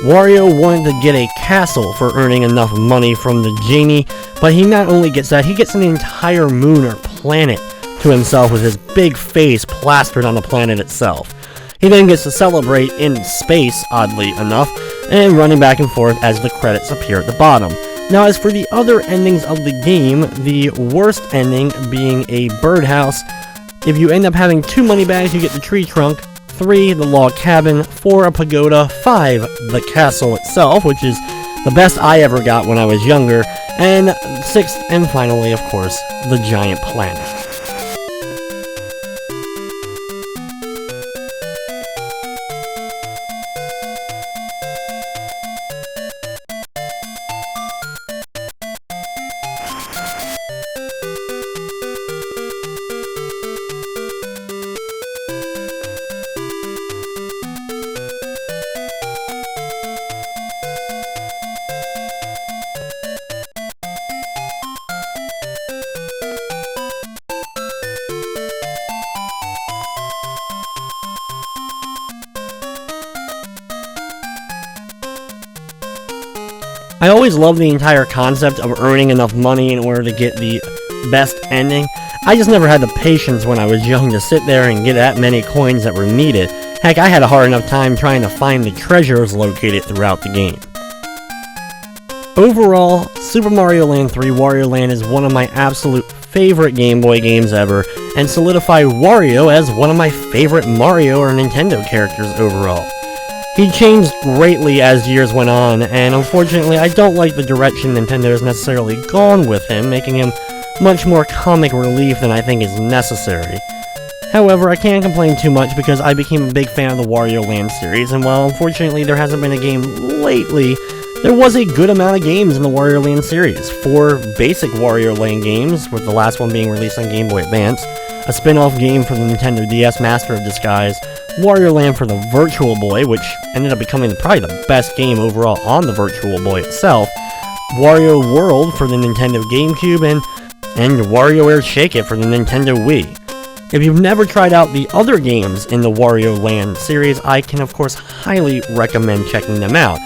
Wario wanted to get a castle for earning enough money from the genie, but he not only gets that, he gets an entire moon or planet to himself with his big face plastered on the planet itself. He then gets to celebrate in space, oddly enough, and running back and forth as the credits appear at the bottom. Now, as for the other endings of the game, the worst ending being a birdhouse. If you end up having 2 money bags, you get the tree trunk, 3, the log cabin, 4, a pagoda, 5, the castle itself, which is the best I ever got when I was younger, and 6th and finally, of course, the giant planet. I always loved the entire concept of earning enough money in order to get the best ending. I just never had the patience when I was young to sit there and get that many coins that were needed. Heck, I had a hard enough time trying to find the treasures located throughout the game. Overall, Super Mario Land 3 Wario Land is one of my absolute favorite Game Boy games ever, and solidified Wario as one of my favorite Mario or Nintendo characters overall. He changed greatly as years went on, and unfortunately I don't like the direction Nintendo has necessarily gone with him, making him much more comic relief than I think is necessary. However, I can't complain too much because I became a big fan of the Wario Land series, and while unfortunately there hasn't been a game lately, there was a good amount of games in the Wario Land series. 4 basic Wario Land games, with the last one being released on Game Boy Advance, a spin-off game for the Nintendo DS Master of Disguise, Wario Land for the Virtual Boy, which ended up becoming probably the best game overall on the Virtual Boy itself, Wario World for the Nintendo GameCube, and Wario Air Shake It for the Nintendo Wii. If you've never tried out the other games in the Wario Land series, I can of course highly recommend checking them out.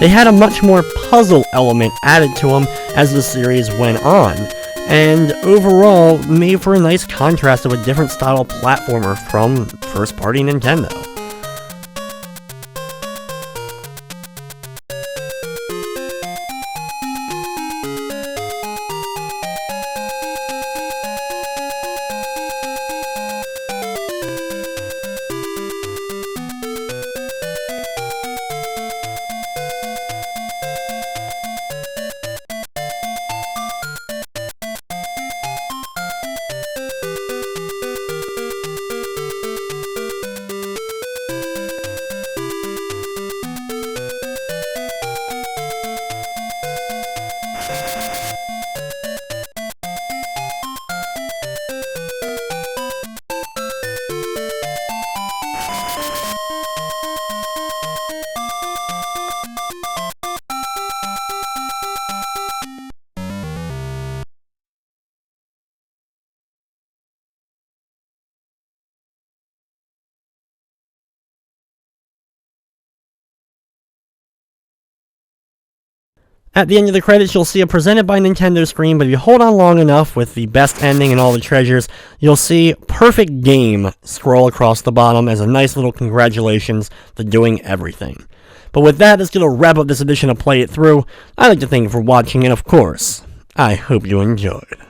They had a much more puzzle element added to them as the series went on, and overall made for a nice contrast of a different style platformer from first-party Nintendo. At the end of the credits, you'll see a presented by Nintendo screen, but if you hold on long enough with the best ending and all the treasures, you'll see perfect game scroll across the bottom as a nice little congratulations to doing everything. But with that, that's going to wrap up this edition of Play It Through. I'd like to thank you for watching, and of course, I hope you enjoyed.